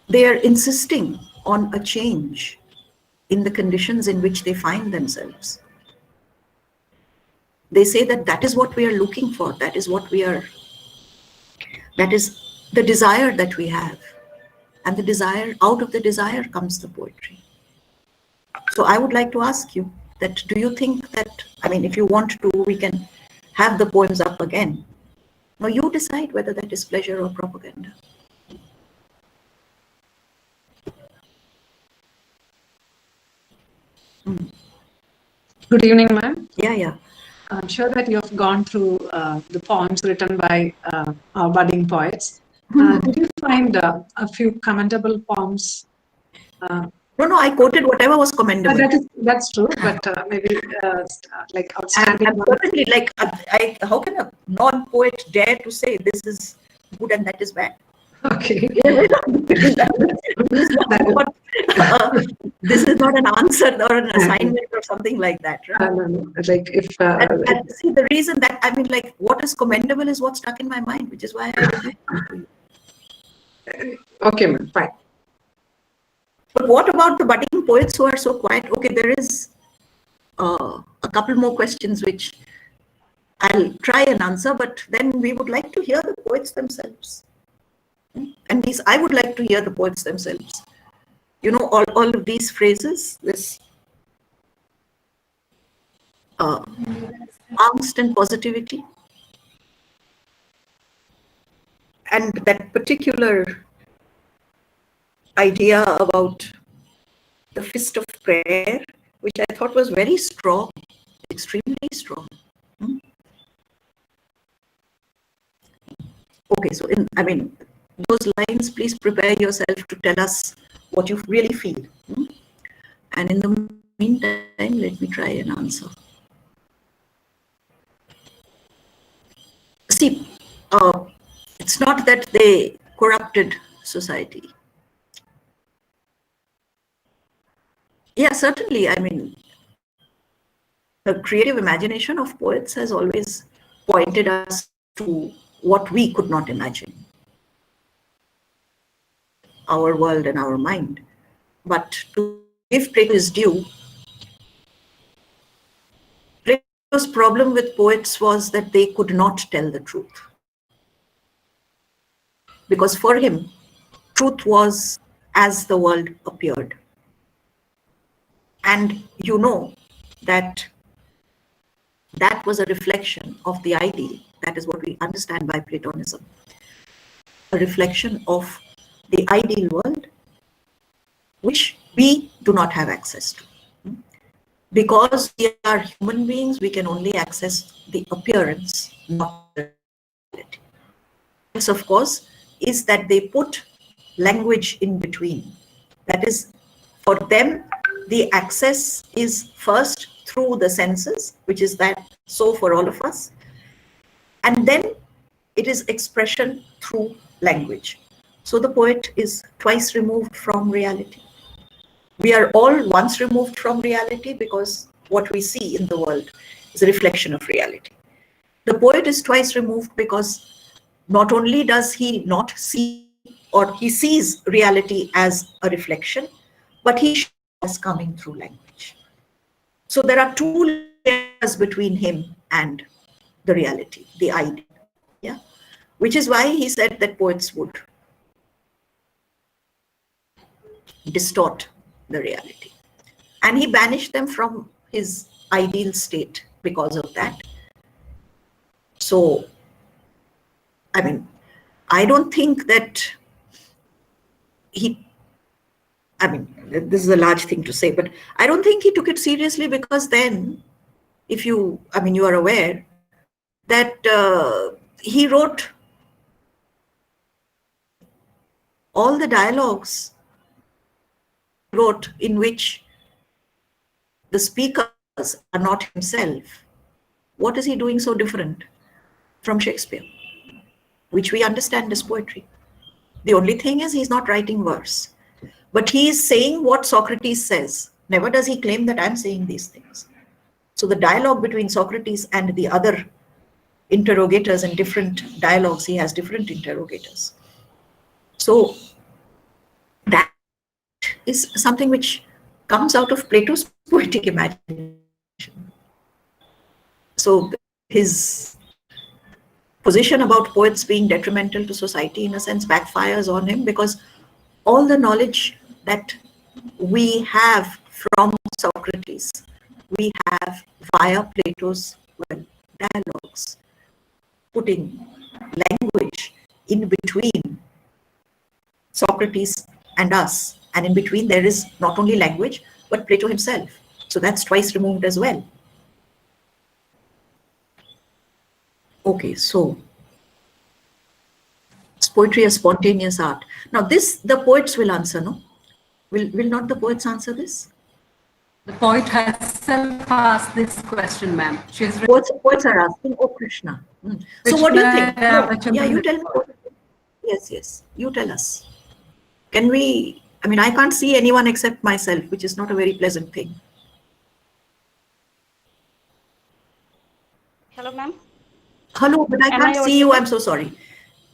they are insisting on a change in the conditions in which they find themselves. They say that that is what we are looking for, that is what we are, that is the desire that we have. And the desire, out of the desire comes the poetry. So I would like to ask you that, do you think that, I mean, if you want to, we can have the poems up again. Now you decide whether that is pleasure or propaganda. Good evening, ma'am. Yeah. I'm sure that you have gone through the poems written by our budding poets. Did you find a few commendable poems? No, I quoted whatever was commendable. That's true, but maybe like outstanding. And certainly, like, how can a non-poet dare to say this is good and that is bad? Okay. This is not an answer or an assignment or something like that, right? No. Like if and see, the reason that, I mean, like, what is commendable is what's stuck in my mind, which is why I read it to you. Okay, ma'am, fine. But what about the budding poets who are so quiet? Okay, there is a couple more questions which I'll try and answer, but then we would like to hear the poets themselves. And these, I would like to hear the poets themselves. You know, all of these phrases, this angst and positivity, and that particular idea about the fist of prayer, which I thought was very strong, extremely strong. Okay, so those lines, please prepare yourself to tell us what you really feel. And in the meantime, let me try and answer. See, it's not that they corrupted society. Yeah, certainly, I mean, the creative imagination of poets has always pointed us to what we could not imagine. Our world and our mind. But to give Plato's due, Plato's problem with poets was that they could not tell the truth. Because for him, truth was as the world appeared. And you know that that was a reflection of the ideal. That is what we understand by Platonism. A reflection of the ideal world, which we do not have access to. Because we are human beings, we can only access the appearance, not the reality. This, of course, is that they put language in between. That is, for them, the access is first through the senses, which is that so for all of us. And then it is expression through language. So the poet is twice removed from reality. We are all once removed from reality because what we see in the world is a reflection of reality. The poet is twice removed because not only does he not see, or he sees reality as a reflection, but he shows as coming through language. So there are two layers between him and the reality, the ideal. Yeah, which is why he said that poets would distort the reality. And he banished them from his ideal state because of that. So, I mean, I don't think that I mean, this is a large thing to say, but I don't think he took it seriously, because then, if you, I mean, you are aware that he wrote all the dialogues, wrote in which the speakers are not himself. What is he doing so different from Shakespeare, which we understand as poetry? The only thing is he's not writing verse, but he is saying what Socrates says. Never does he claim that I'm saying these things. So the dialogue between Socrates and the other interrogators in different dialogues, he has different interrogators. So that is something which comes out of Plato's poetic imagination. So his position about poets being detrimental to society, in a sense, backfires on him, because all the knowledge that we have from Socrates, we have via Plato's dialogues, putting language in between Socrates and us. And in between there is not only language, but Plato himself. So that's twice removed as well. Okay, so is poetry a spontaneous art? Now this, the poets will answer, no? Will not the poets answer this? The poet herself asked this question, ma'am. She's Poets are asking, oh Krishna. So what do you think? No, yeah, you tell me. Yes, you tell us. Can we, I mean, I can't see anyone except myself, which is not a very pleasant thing. Hello, ma'am. Hello, but I Am can't I see you. audible? I'm so sorry.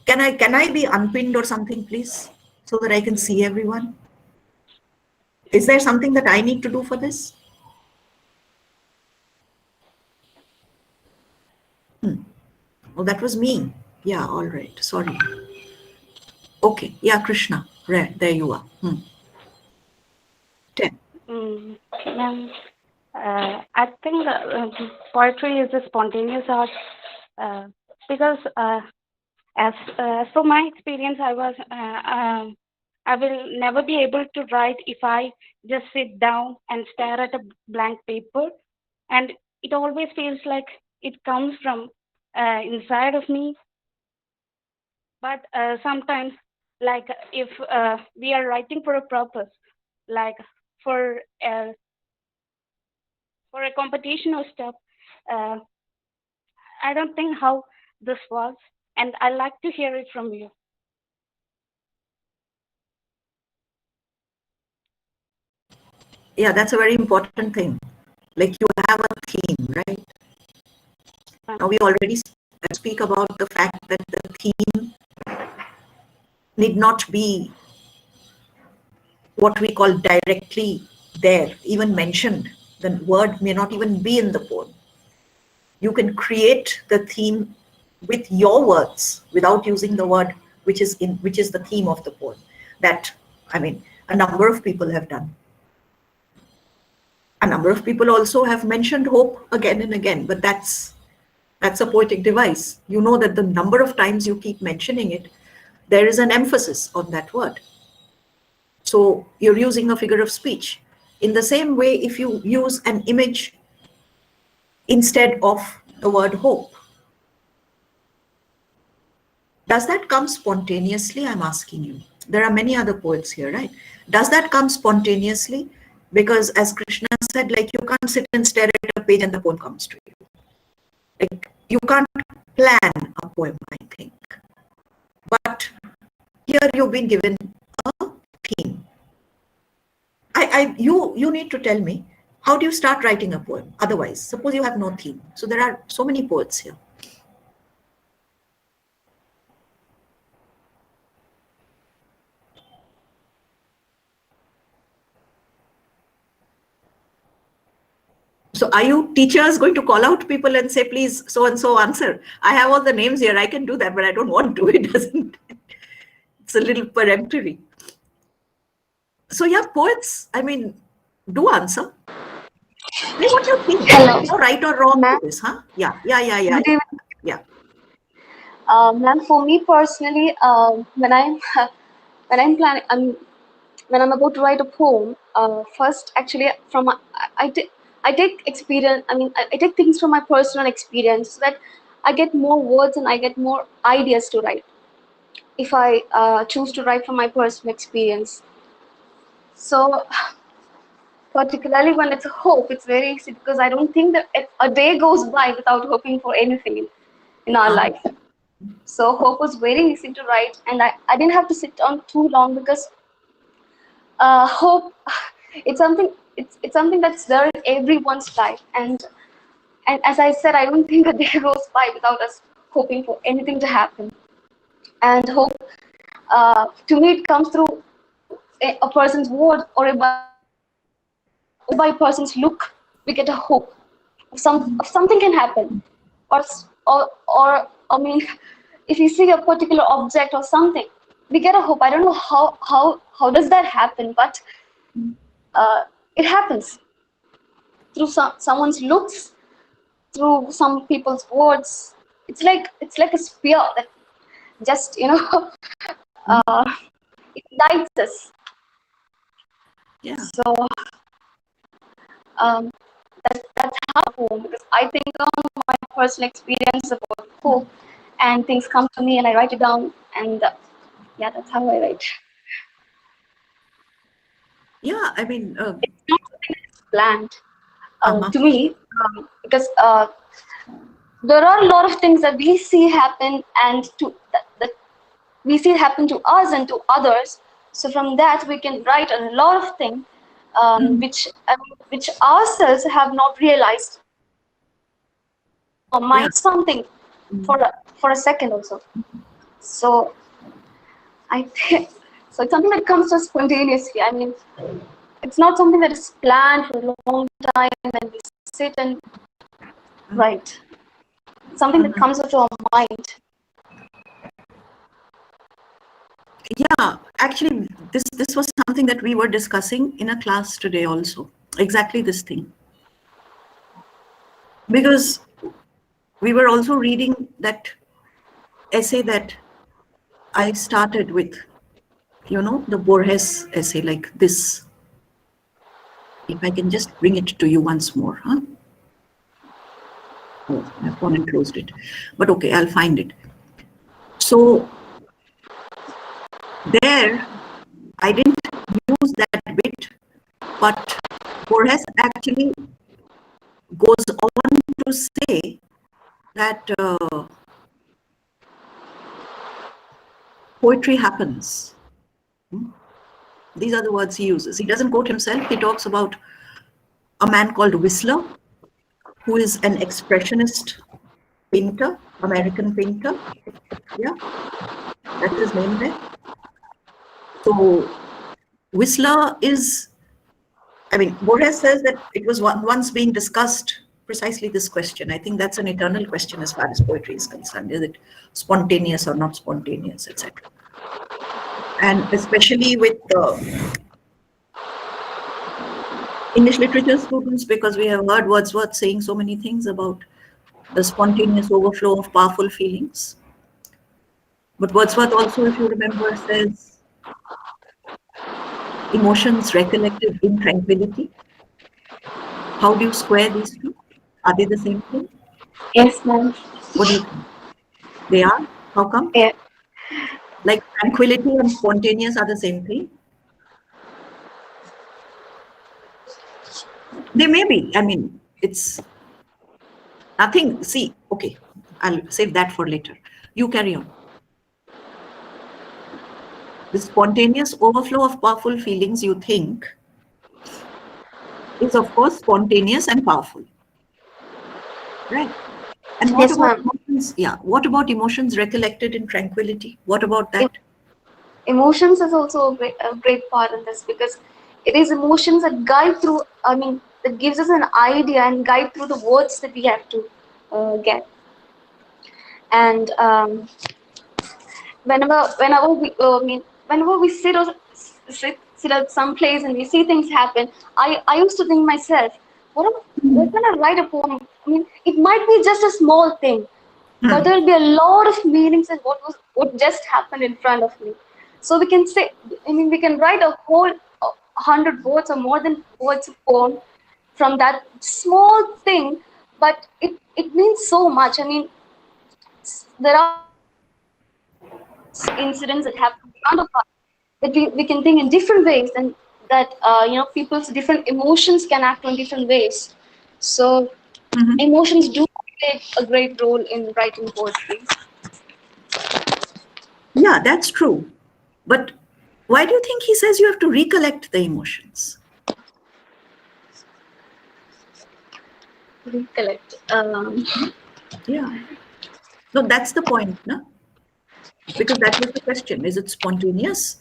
Can I be unpinned or something, please, so that I can see everyone? Is there something that I need to do for this? Oh, that was me. Yeah, all right. Sorry. Okay. Yeah, Krishna. Right, there you are. 10. Ma'am, I think poetry is a spontaneous art because, as from my experience, I will never be able to write if I just sit down and stare at a blank paper, and it always feels like it comes from inside of me. But sometimes, like if we are writing for a purpose, like for uh, for a competition or stuff, uh, I don't think how this was, and I like to hear it from you. Yeah, that's a very important thing. Like, you have a theme, right? Now we already speak about the fact that the theme need not be what we call directly there, even mentioned. The word may not even be in the poem. You can create the theme with your words without using the word which is the theme of the poem. That, I mean, a number of people have done. A number of people also have mentioned hope again and again, but that's a poetic device. You know that the number of times you keep mentioning it, there is an emphasis on that word. So you're using a figure of speech. In the same way, if you use an image instead of the word hope, does that come spontaneously? I'm asking you. There are many other poets here, right? Does that come spontaneously? Because as Krishna said, like, you can't sit and stare at a page and the poem comes to you. Like, you can't plan a poem, I think. But here you've been given a theme. You need to tell me, how do you start writing a poem? Otherwise, suppose you have no theme. So there are so many poets here. So are you teachers going to call out people and say, please, so and so answer? I have all the names here. I can do that, but I don't want to. It doesn't. It's a little peremptory. So yeah, poets, I mean, do answer. What do you think? Hello, No right or wrong ma'am. to this, huh? Yeah. Good evening. Yeah. Ma'am, for me personally, when I'm when I'm planning, when I'm about to write a poem, first actually I take experience. I take things from my personal experience so that I get more words and I get more ideas to write. If I choose to write from my personal experience, so particularly when it's a hope, it's very easy because I don't think that a day goes by without hoping for anything in our Uh, life. So hope was very easy to write, and I didn't have to sit on too long because hope it's something that's there in everyone's life, and as I said, I don't think a day goes by without us hoping for anything to happen. And hope, to me, it comes through a person's word or by a person's look. We get a hope of something can happen, or I mean, if you see a particular object or something, we get a hope. I don't know how does that happen, but it happens through someone's looks, through some people's words. It's like a spear that just uh, it guides us. yeah. So um, that's how home, because I think on my personal experience about hope, and things come to me and I write it down, and yeah, that's how I write. Yeah, I mean, It's not something that's planned uh-huh. to me, because there are a lot of things that we see happen, and that we see happen to us and to others. So from that we can write a lot of things, which ourselves have not realized or Yeah. mind something for a second also. So I think so. It's something that comes to us spontaneously. I mean, it's not something that is planned for a long time and we sit and write. It's something that Uh-huh. comes into our mind. Yeah, actually, this was something that we were discussing in a class today also. Exactly this thing. Because we were also reading that essay that I started with, the Borges essay, like this. If I can just bring it to you once more, huh? Oh, I've gone and closed it. But okay, I'll find it. So there, I didn't use that bit, but Borges actually goes on to say that poetry happens. These are the words he uses. He doesn't quote himself. He talks about a man called Whistler, who is an expressionist painter, American painter. Yeah, that's his name there. So Whistler is, I mean, Borges says that it was once being discussed precisely this question. I think that's an eternal question as far as poetry is concerned. Is it spontaneous or not spontaneous, etc.? And especially with English literature students, because we have heard Wordsworth saying so many things about the spontaneous overflow of powerful feelings. But Wordsworth also, if you remember, says emotions recollected in tranquility. How do you square these two? Are they the same thing? Yes, ma'am. What do you think? They are? How come? Yeah. Like tranquility and spontaneous are the same thing? They may be. I mean, it's nothing. See, okay, I'll save that for later. You carry on. The spontaneous overflow of powerful feelings, you think, is of course spontaneous and powerful, right? And what Yes, about ma'am. emotions? Yeah, what about emotions recollected in tranquility? What about Em- that? Emotions is also a great part in this, because it is emotions that guide through. I mean, that gives us an idea and guide through the words that we have to get. And whenever we sit at some place and we see things happen, I used to think myself, we're gonna write a poem. I mean, it might be just a small thing, but there'll be a lot of meanings in what just happened in front of me. So we can say, I mean, we can write a whole 100 words or more than words of poem from that small thing, but it means so much. I mean, there are incidents that happen in front of us that we can think in different ways, and that people's different emotions can act on different ways. So emotions do play a great role in writing poetry. Yeah, that's true. But why do you think he says you have to recollect the emotions? Recollect. Yeah. No, that's the point, no? Because that was the question. Is it spontaneous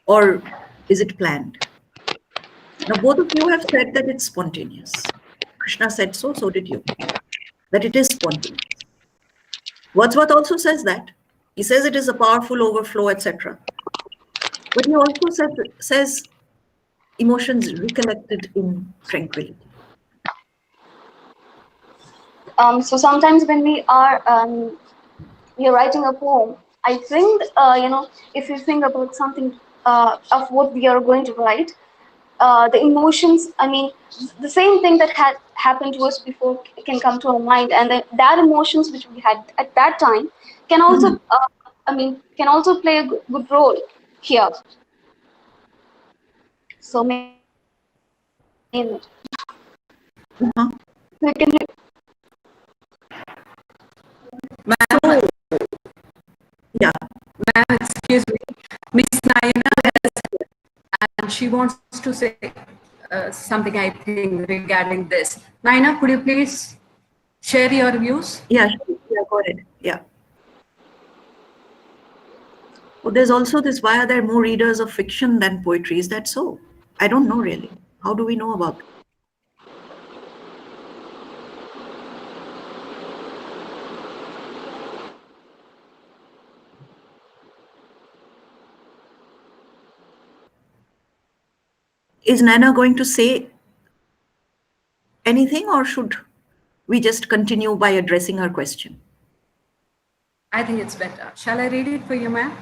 or is it planned? Now, both of you have said that it's spontaneous. Krishna said so, so did you, that it is spontaneous. Wordsworth also says that. He says it is a powerful overflow, etc. But he also says emotions recollected in tranquility. So sometimes when we're writing a poem, I think if you think about something of what we are going to write, the emotions. I mean, the same thing that had happened to us before can come to our mind, and then that emotions which we had at that time can also, can also play a good role here. So maybe Uh-huh. we can. Ma'am, Yeah. ma'am, excuse me. Miss Naina is here, and she wants to say something, I think, regarding this. Naina, could you please share your views? Yeah, sure. Yeah, go ahead. Yeah. Well, there's also this, why are there more readers of fiction than poetry? Is that so? I don't know really. How do we know about that? Is Nana going to say anything, or should we just continue by addressing her question? I think it's better. Shall I read it for you, ma'am?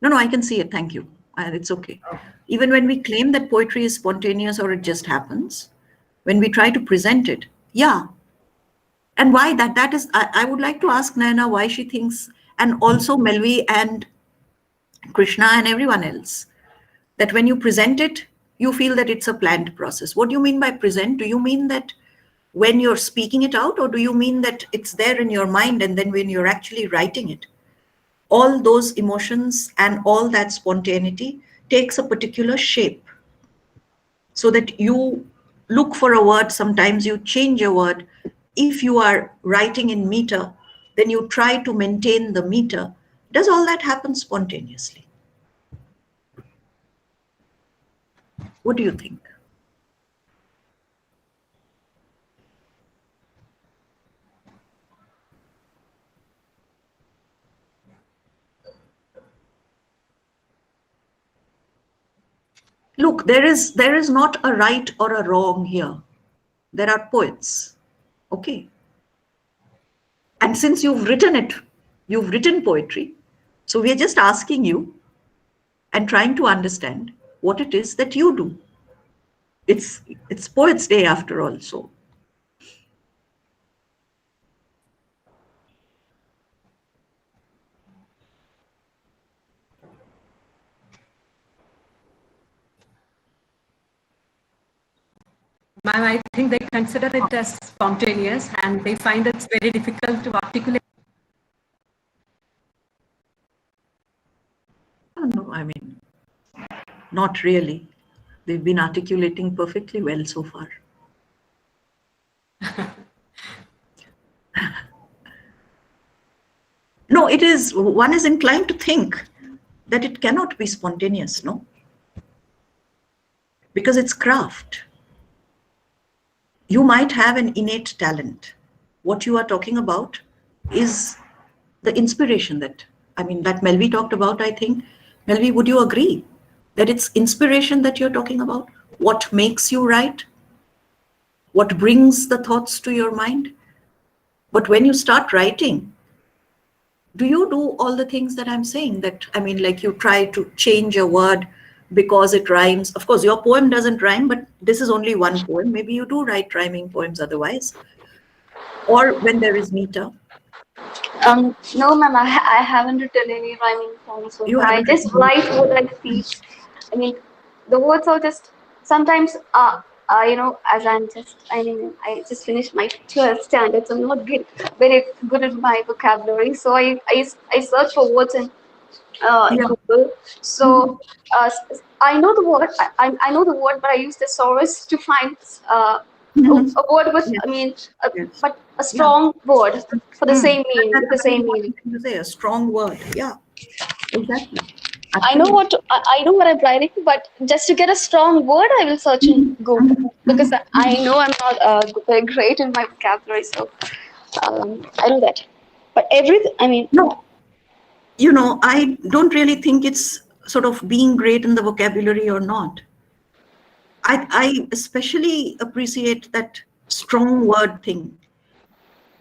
No, I can see it. Thank you. It's okay. Even when we claim that poetry is spontaneous or it just happens, when we try to present it, yeah. And why that is, I would like to ask Naina why she thinks, and also Melvi and Krishna and everyone else, that when you present it, you feel that it's a planned process. What do you mean by present? Do you mean that when you're speaking it out, or do you mean that it's there in your mind and then when you're actually writing it, all those emotions and all that spontaneity takes a particular shape, so that you look for a word, sometimes you change a word. If you are writing in meter, then you try to maintain the meter. Does all that happen spontaneously? What do you think? Look, there is not a right or a wrong here. There are poets, okay? And since you've written it, you've written poetry, so we are just asking you and trying to understand what it is that you do. It's Poets' Day after all, so. Ma'am, I think they consider it as spontaneous and they find it's very difficult to articulate. I don't know, I mean, not really. They've been articulating perfectly well so far. No, it is, one is inclined to think that it cannot be spontaneous, no? Because it's craft. You might have an innate talent. What you are talking about is the inspiration that Melvi talked about, I think. Melvi, would you agree that it's inspiration that you're talking about? What makes you write? what brings the thoughts to your mind. But when you start writing, do you do all the things that I'm saying? That, I mean, like you try to change a word because it rhymes. Of course, your poem doesn't rhyme, but this is only one poem. Maybe you do write rhyming poems otherwise. Or when there is meter. No, ma'am, I haven't written any rhyming poems so You far. I haven't just written write what I feel. I mean, the words are just sometimes, as I just finished my 12th standard, so I'm not very good at my vocabulary. So I search for words in Yeah. Google. So I know the word. I know the word, but I use thesaurus to find a word with. Yes. I mean, Yes. but a Yeah. strong word for the same But meaning, that's with a the very same meaning. important thing to say, a strong word. Yeah, exactly. I know I know what I'm writing, but just to get a strong word, I will search in Google because I know I'm not very great in my vocabulary, so I do that. But everything, I mean, No, I don't really think it's sort of being great in the vocabulary or not. I especially appreciate that strong word thing,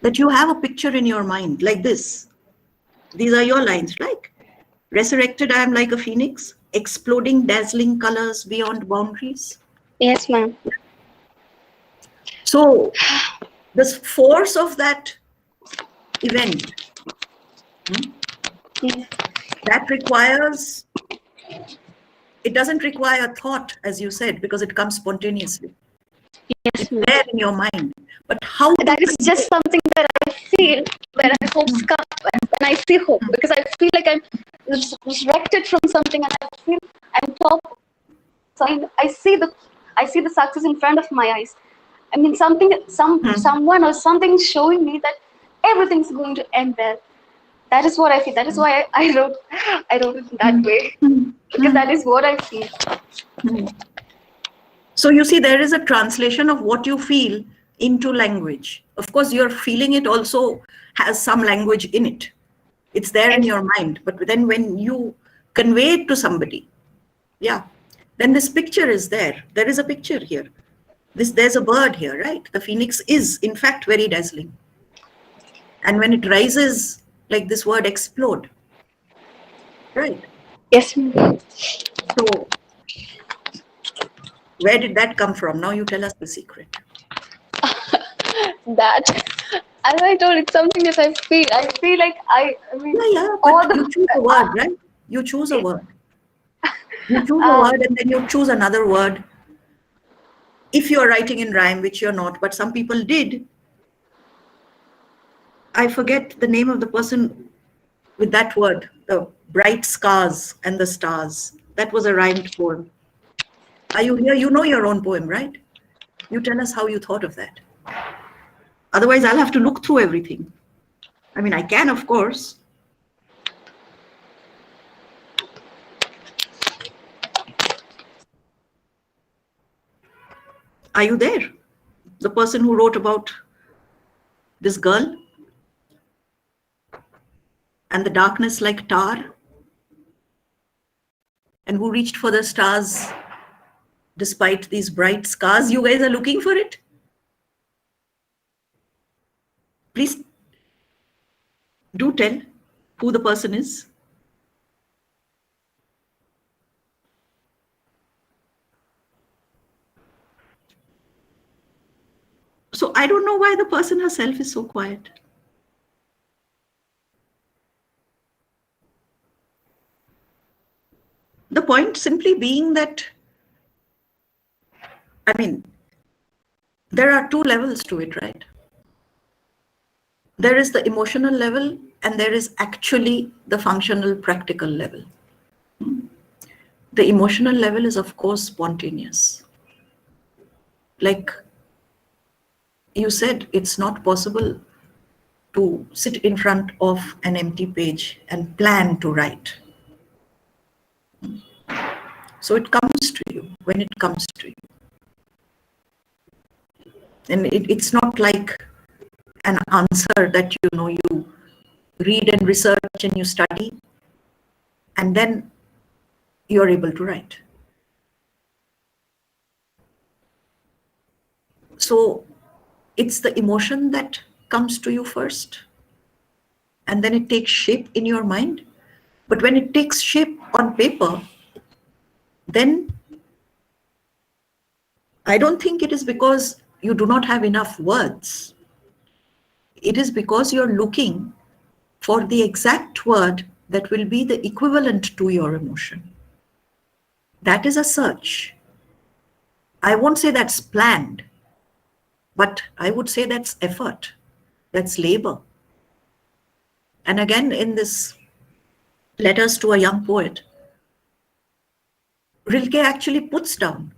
that you have a picture in your mind like this. These are your lines, like resurrected, I am like a phoenix, exploding dazzling colors beyond boundaries. yes, ma'am. So the force of that event, Yes, that requires, it doesn't require thought, as you said, because it comes spontaneously. yes, It's ma'am. there in your mind. But how to That is just something that I feel when I when I see hope, because I feel like I'm resurrected from something, and I feel I'm top. So I see the success in front of my eyes. I mean, someone or something showing me that everything's going to end well. That is what I feel. That is why I wrote it that way, because that is what I feel. So you see, there is a translation of what you feel into language. Of course, your feeling it also has some language in it. It's there in your mind. But then when you convey it to somebody, yeah, then this picture is there. There is a picture here. There's a bird here, right? The phoenix is, in fact, very dazzling. And when it rises, like this word explode, right? Yes, ma'am. So where did that come from? Now you tell us the secret. That, as I told, it's something that I feel. I feel like I mean, Yeah, all but the you choose a word, right? You choose a word. You choose a word and then you choose another word. If you're writing in rhyme, which you're not, but some people did. I forget the name of the person with that word, the bright scars and the stars. That was a rhymed poem. Are you here? You know your own poem, right? You tell us how you thought of that. Otherwise, I'll have to look through everything. I mean, I can, of course. Are you there? The person who wrote about this girl and the darkness like tar, and who reached for the stars despite these bright scars. You guys are looking for it? Please do tell who the person is. So I don't know why the person herself is so quiet. The point simply being that, I mean, there are two levels to it, right? There is the emotional level and there is actually the functional, practical level. The emotional level is, of course, spontaneous. Like you said, it's not possible to sit in front of an empty page and plan to write. So it comes to you when it comes to you. And it's not like an answer that you read and research and you study, and then you're able to write. So it's the emotion that comes to you first, and then it takes shape in your mind. But when it takes shape on paper, then I don't think it is because you do not have enough words. It is because you're looking for the exact word that will be the equivalent to your emotion. That is a search. I won't say that's planned, but I would say that's effort, that's labor. And again, in this Letters to a Young Poet, Rilke actually puts down,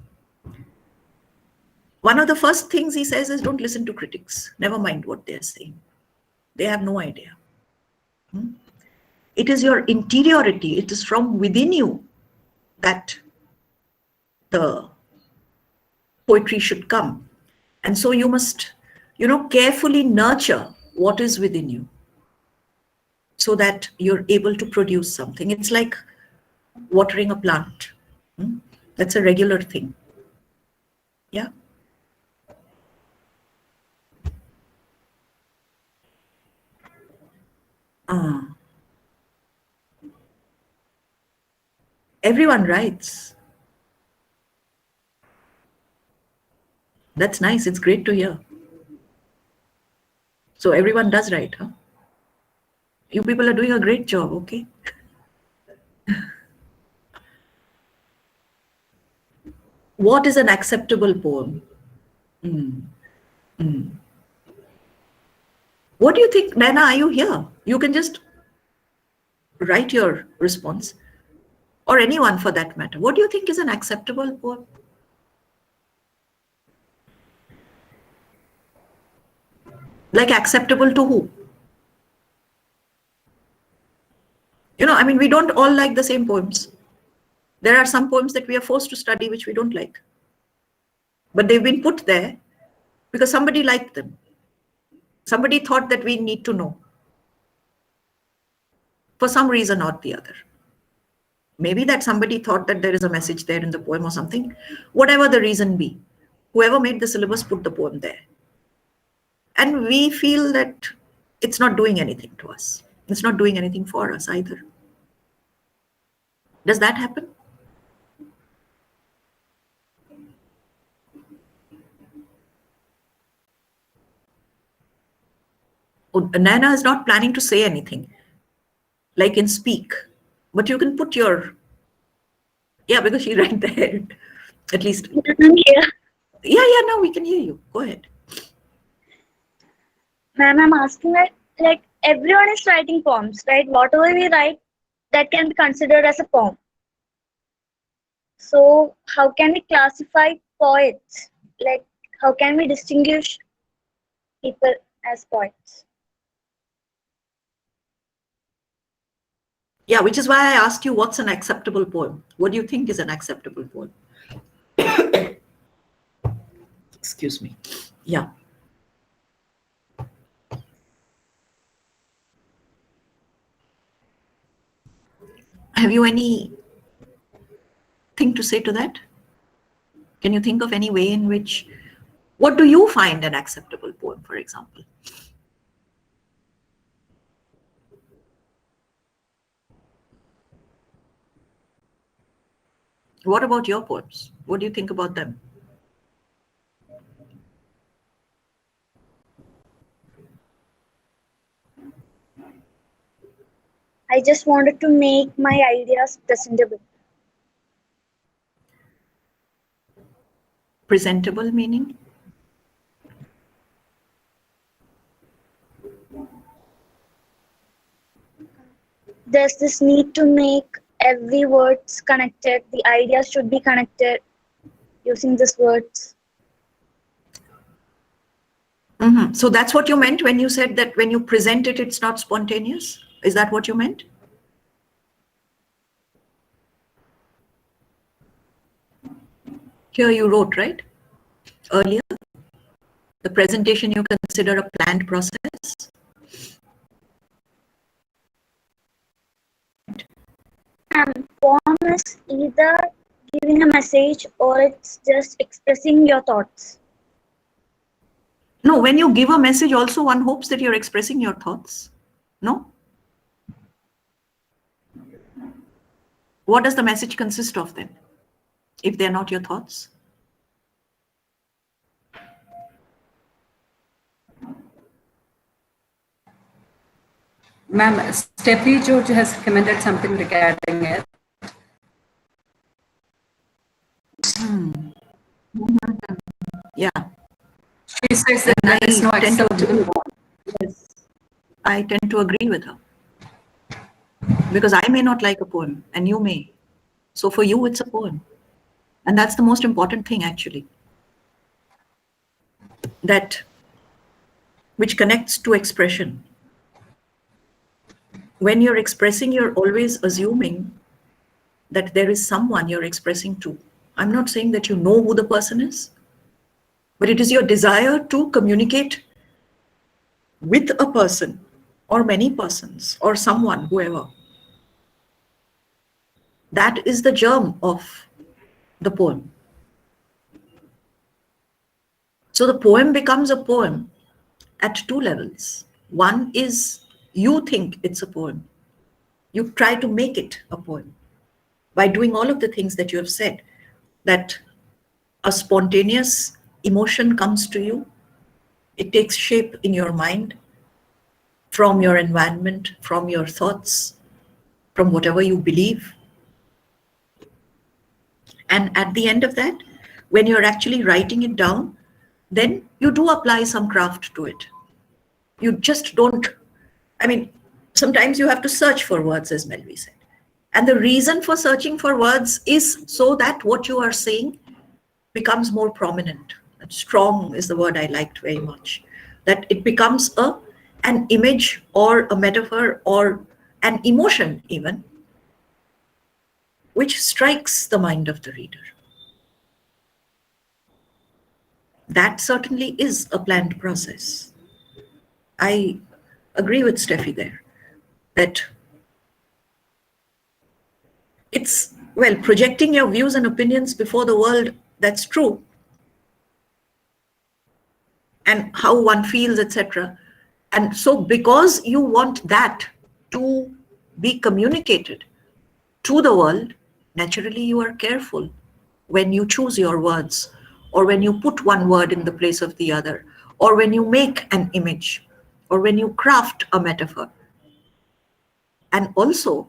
one of the first things he says is don't listen to critics, never mind what they're saying. They have no idea. It is your interiority, it is from within you that the poetry should come. And so you must, carefully nurture what is within you so that you're able to produce something. It's like watering a plant. That's a regular thing. Yeah. Everyone writes. That's nice. It's great to hear. So everyone does write, huh? You people are doing a great job, okay? What is an acceptable poem? What do you think, Naina? Are you here? You can just write your response, or anyone for that matter. What do you think is an acceptable poem? Like acceptable to who? We don't all like the same poems. There are some poems that we are forced to study which we don't like. But they've been put there because somebody liked them. Somebody thought that we need to know for some reason or the other. Maybe that somebody thought that there is a message there in the poem or something. Whatever the reason be, whoever made the syllabus put the poem there. And we feel that it's not doing anything to us. It's not doing anything for us either. Does that happen? Nana is not planning to say anything, like in speak, but you can put your, because she right there, at least. Yeah, now we can hear you. Go ahead. Ma'am, I'm asking like everyone is writing poems, right? Whatever we write, that can be considered as a poem. So how can we classify poets? Like, how can we distinguish people as poets? Yeah, which is why I asked you what's an acceptable poem. What do you think is an acceptable poem? Excuse me. Yeah. Have you any thing to say to that? Can you think of any way in which, what do you find an acceptable poem, for example? What about your poems? What do you think about them? I just wanted to make my ideas presentable. Presentable meaning? There's this need to make every words connected. The ideas should be connected using these words. So that's what you meant when you said that when you present it, it's not spontaneous? Is that what you meant? Here you wrote, right? Earlier, the presentation you consider a planned process. And poem is either giving a message or it's just expressing your thoughts. No, when you give a message also, one hopes that you're expressing your thoughts. No? What does the message consist of then, if they're not your thoughts? Ma'am, Steffi George has commented something regarding it. Yeah. She says that And there is no I tend to acceptable agree. bond. Yes. I tend to agree with her. Because I may not like a poem and you may. So for you, it's a poem. And that's the most important thing, actually. That which connects to expression. When you're expressing, you're always assuming that there is someone you're expressing to. I'm not saying that you know who the person is, but it is your desire to communicate with a person or many persons or someone, whoever. That is the germ of the poem. So the poem becomes a poem at two levels. One is you think it's a poem. You try to make it a poem by doing all of the things that you have said, that a spontaneous emotion comes to you. It takes shape in your mind from your environment, from your thoughts, from whatever you believe. And at the end of that, when you're actually writing it down, then you do apply some craft to it. You just don't, I mean, sometimes you have to search for words, as Melvi said. And the reason for searching for words is so that what you are saying becomes more prominent. Strong is the word I liked very much. That it becomes an image or a metaphor or an emotion even, which strikes the mind of the reader. That certainly is a planned process. I agree with Steffi there, that it's, well, projecting your views and opinions before the world, that's true. And how one feels, etc. And so because you want that to be communicated to the world, naturally you are careful when you choose your words, or when you put one word in the place of the other, or when you make an image, or when you craft a metaphor. And also,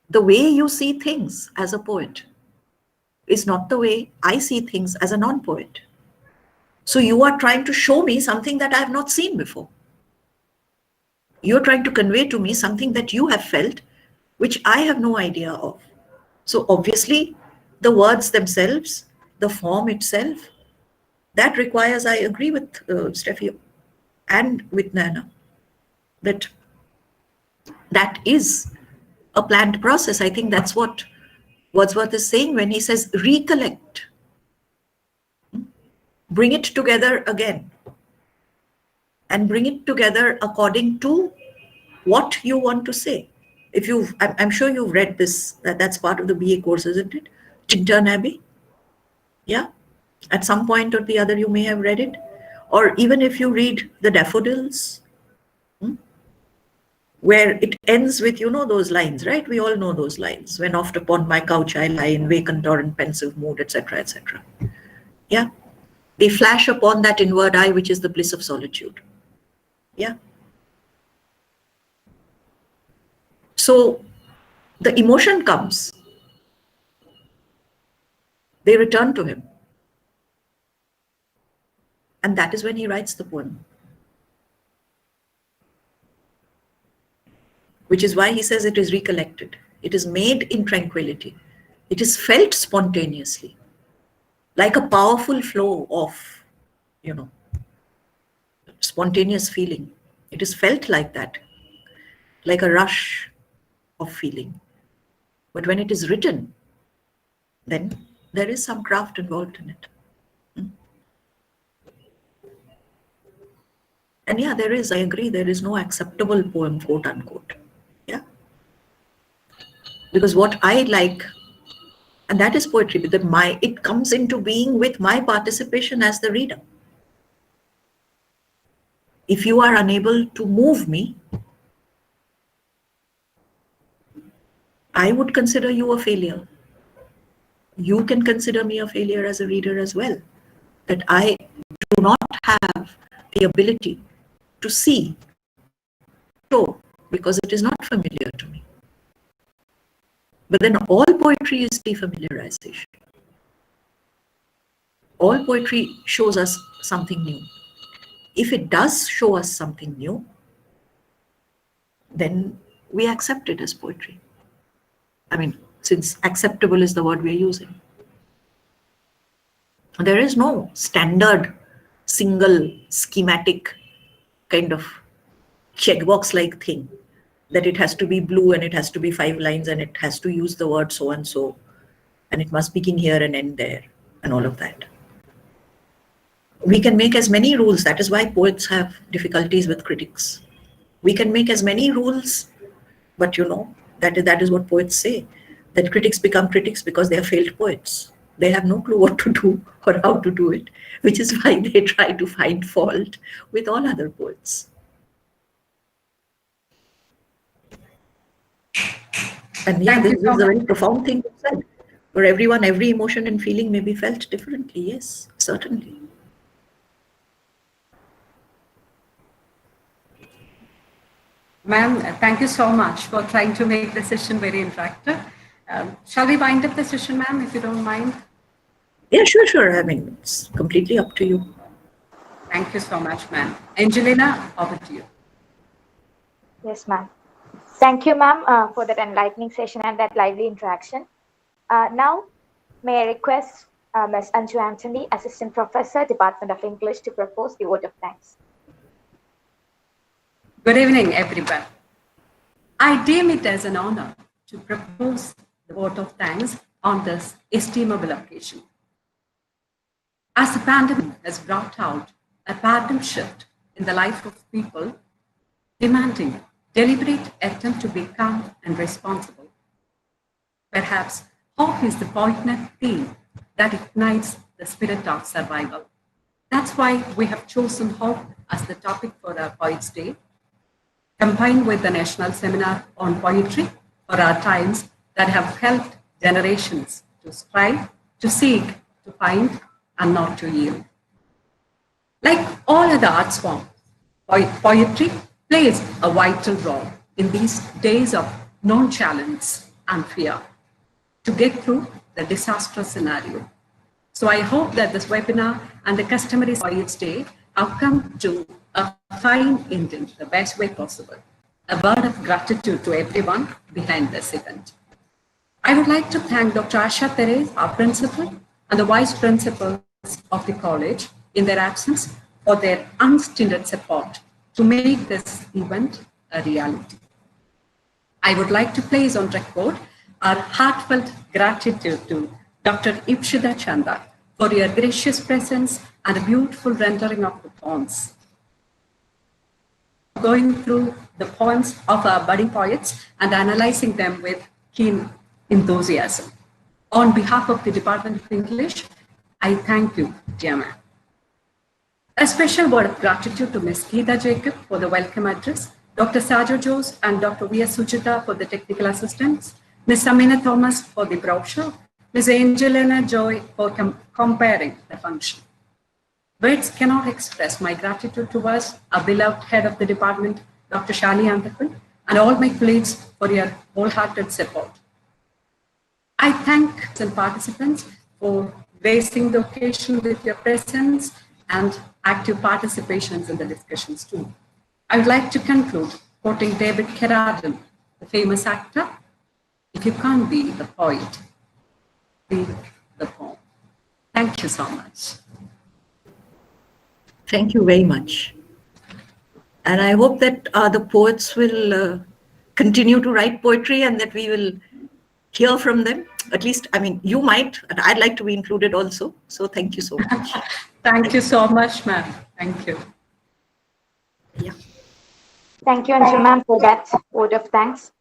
the way you see things as a poet is not the way I see things as a non-poet. So you are trying to show me something that I have not seen before. You're trying to convey to me something that you have felt, which I have no idea of. So obviously, the words themselves, the form itself, that requires, I agree with Steffi and with Nana, that that is a planned process. I think that's what Wordsworth is saying when he says, recollect, bring it together again, and bring it together according to what you want to say. If you've, I'm sure you've read this, that's part of the BA course, isn't it? Tintern Abbey. Yeah. At some point or the other, you may have read it. Or even if you read The Daffodils, where it ends with, you know, those lines, right? We all know those lines. When oft upon my couch I lie in vacant or in pensive mood, etc., etc. Yeah. They flash upon that inward eye, which is the bliss of solitude. Yeah. So the emotion comes. They return to him. And that is when he writes the poem. Which is why he says it is recollected. It is made in tranquility. It is felt spontaneously, like a powerful flow of, you know, spontaneous feeling. It is felt like that, like a rush of feeling. But when it is written, then there is some craft involved in it. And yeah, there is, I agree, there is no acceptable poem, quote unquote. Yeah. Because what I like, and that is poetry, because it comes into being with my participation as the reader. If you are unable to move me, I would consider you a failure. You can consider me a failure as a reader as well, that I do not have the ability to see, show, because it is not familiar to me. But then all poetry is defamiliarization. All poetry shows us something new. If it does show us something new, then we accept it as poetry. I mean, since acceptable is the word we're using. There is no standard, single, schematic kind of checkbox like thing that it has to be blue and it has to be 5 lines and it has to use the word so and so and it must begin here and end there and all of that. We can make as many rules. That is why poets have difficulties with critics. We can make as many rules, but that is what poets say, that critics become critics because they are failed poets. They have no clue what to do or how to do it, which is why they try to find fault with all other poets. And yeah, this is a very profound thing to say. For everyone, every emotion and feeling may be felt differently. Yes, certainly. Ma'am, thank you so much for trying to make the session very interactive. Shall we wind up the session, ma'am, if you don't mind? Yeah, sure. I mean, it's completely up to you. Thank you so much, ma'am. Angelina, over to you. Yes, ma'am. Thank you, ma'am, for that enlightening session and that lively interaction. Now, may I request Ms. Anju Anthony, Assistant Professor, Department of English, to propose the vote of thanks. Good evening, everyone. I deem it as an honor to propose the vote of thanks on this estimable occasion. As the pandemic has brought out a paradigm shift in the life of people, demanding deliberate attempt to be calm and responsible. Perhaps hope is the poignant theme that ignites the spirit of survival. That's why we have chosen hope as the topic for our Poets' Day, combined with the National Seminar on Poetry for our times that have helped generations to strive, to seek, to find, and not to yield. Like all other arts forms, poetry plays a vital role in these days of nonchalance and fear to get through the disastrous scenario. So I hope that this webinar and the customary Poets' Day have come to a fine intent, the best way possible. A word of gratitude to everyone behind this event. I would like to thank Dr. Asha Perez, our principal, and the vice principals of the college in their absence for their unstinted support to make this event a reality. I would like to place on record our heartfelt gratitude to Dr. Ipshita Chanda for your gracious presence and a beautiful rendering of the poems. Going through the poems of our budding poets and analyzing them with keen enthusiasm. On behalf of the Department of English, I thank you, dear ma'am. A special word of gratitude to Ms. Geeta Jacob for the welcome address, Dr. Sajo Jose and Dr. V.S. Sujita for the technical assistance, Ms. Samina Thomas for the brochure, Ms. Angelina Joy for comparing the function. Words cannot express my gratitude towards our beloved head of the department, Dr. Shali Anthapal, and all my colleagues for your wholehearted support. I thank some participants for gracing the occasion with your presence and active participations in the discussions too. I would like to conclude quoting David Carradine, the famous actor, "If you can't be the poet, be the poem." Thank you so much. Thank you very much. And I hope that the poets will continue to write poetry and that we will hear from them. At least, I mean, you might, and I'd like to be included also. So thank you so much. Thank you so much, ma'am. Thank you. Yeah. Thank you, Anju ma'am, for that vote of thanks.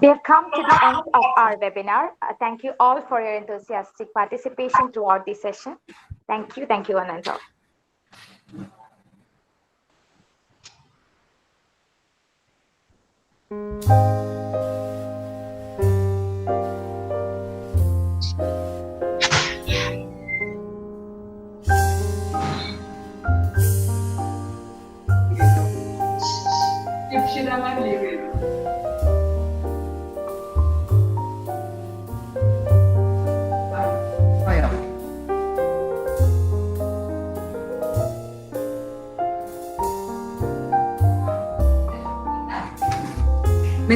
We have come to the end of our webinar. Thank you all for your enthusiastic participation throughout the session. Thank you, one and all. Miss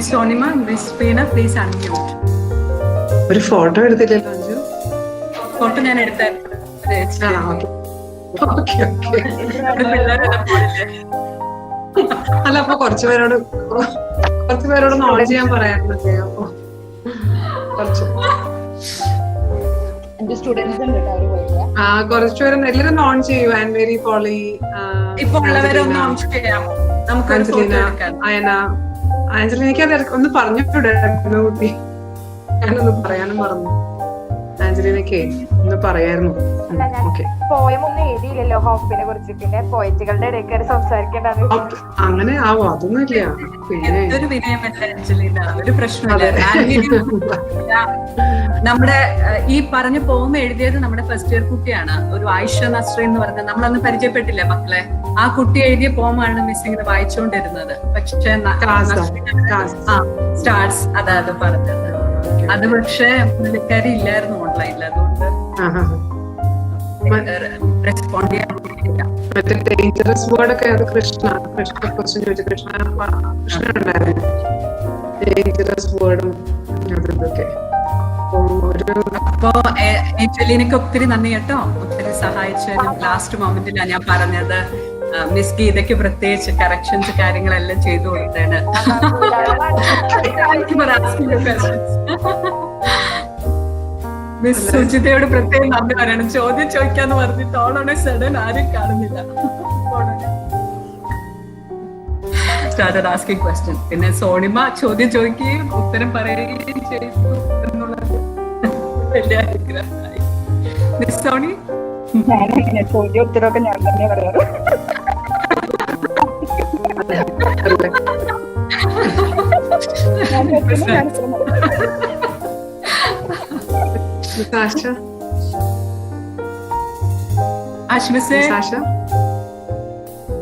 Sonima, Miss Veena, please unmute. ഒരു photo എടുത്തില്ലല്ലോ Anju. Photo ഞാൻ എടുത്തായിരുന്നു. അല്ല, അപ്പൊ കുറച്ചുപേരോട് on ചെയ്യാൻ പറയാറുണ്ട്. അപ്പൊ കുറച്ചുപേരും എല്ലാവരും on ചെയ്യൂ. ആൻഡ് വെരി പോളി, ഇപ്പൊ ഉള്ളവരൊന്നും ഓൺ ചെയ്യാമോ? നമുക്ക് അയന, ആഞ്ചലിനക്ക് അത് ഒന്ന് പറഞ്ഞിട്ടുണ്ടായിരുന്നു കുട്ടി. ഞാനൊന്ന് പറയാനും മറന്നു. ആഞ്ചലിനൊക്കെ ഒന്ന് പറയായിരുന്നു. പോയമൊന്നും എഴുതിയില്ലല്ലോ ഹോപ്പിനെ കുറിച്ച്. പിന്നെ പോയറ്റുകളുടെ ഇടയ്ക്ക് സംസാരിക്കേണ്ടത് അങ്ങനെ ആവോ? അതൊന്നുമില്ല. പിന്നെ ഒരു വിനയമല്ല അഞ്ജലിന, ഒരു പ്രശ്നമില്ല. നമ്മുടെ ഈ പറഞ്ഞ പോം എഴുതിയത് നമ്മുടെ ഫസ്റ്റ് ഇയർ കുട്ടിയാണ്, ഒരു ആയിഷ നസ്രീൻ എന്ന് പറഞ്ഞത്. നമ്മളന്ന് പരിചയപ്പെട്ടില്ലേ മക്കളെ? ആ കുട്ടി എഴുതിയ പോമാണ് മിസ് ഇങ്ങനെ വായിച്ചുകൊണ്ടിരുന്നത്. പക്ഷെ സ്റ്റാർസ് അതായത് പറഞ്ഞത് അത് പക്ഷെ പുള്ളിക്കാരി ഇല്ലായിരുന്നു ഓൺലൈനിൽ, അതുകൊണ്ട് റെസ്പോണ്ട് ചെയ്യാൻ പറ്റില്ല. മറ്റേ ഡേഞ്ചറസ് വേർഡൊക്കെ അത് കൃഷ്ണ ക്വസ്റ്റ്യൻ ചോദിച്ചു. കൃഷ്ണ ഉണ്ടായിരുന്നു ഡേഞ്ചറസ് വേർഡും അതൊക്കെ. അപ്പോ ഏഞ്ചലിനൊക്കെ ഒത്തിരി നന്ദി കേട്ടോ, ഒത്തിരി സഹായിച്ചതിനും. ലാസ്റ്റ് മൊമെന്റിലാണ് ഞാൻ പറഞ്ഞത് മിസ് ഗീതയ്ക്ക് പ്രത്യേകിച്ച് കറക്ഷൻസ് കാര്യങ്ങളെല്ലാം ചെയ്തു കൊടുത്തേന്. മിസ് സുജിതയോട് പ്രത്യേകം നന്ദി പറയണം. ചോദ്യം ചോദിക്കാന്ന് പറഞ്ഞിട്ട് ഓളോടെ സഡൻ ആരും കാണുന്നില്ല. Started asking question. പിന്നെ സോണിമ ചോദ്യം ചോദിക്കുകയും ഉത്തരം പറയുകയും ചെയ്തു എന്നുള്ളത് വലിയ അനുഗ്രഹമായി. മിസ് സോണി, ചോദ്യം ഉത്തരവൊക്കെ ഞാൻ തന്നെ പറയാറ്. ആശ്മിസേ,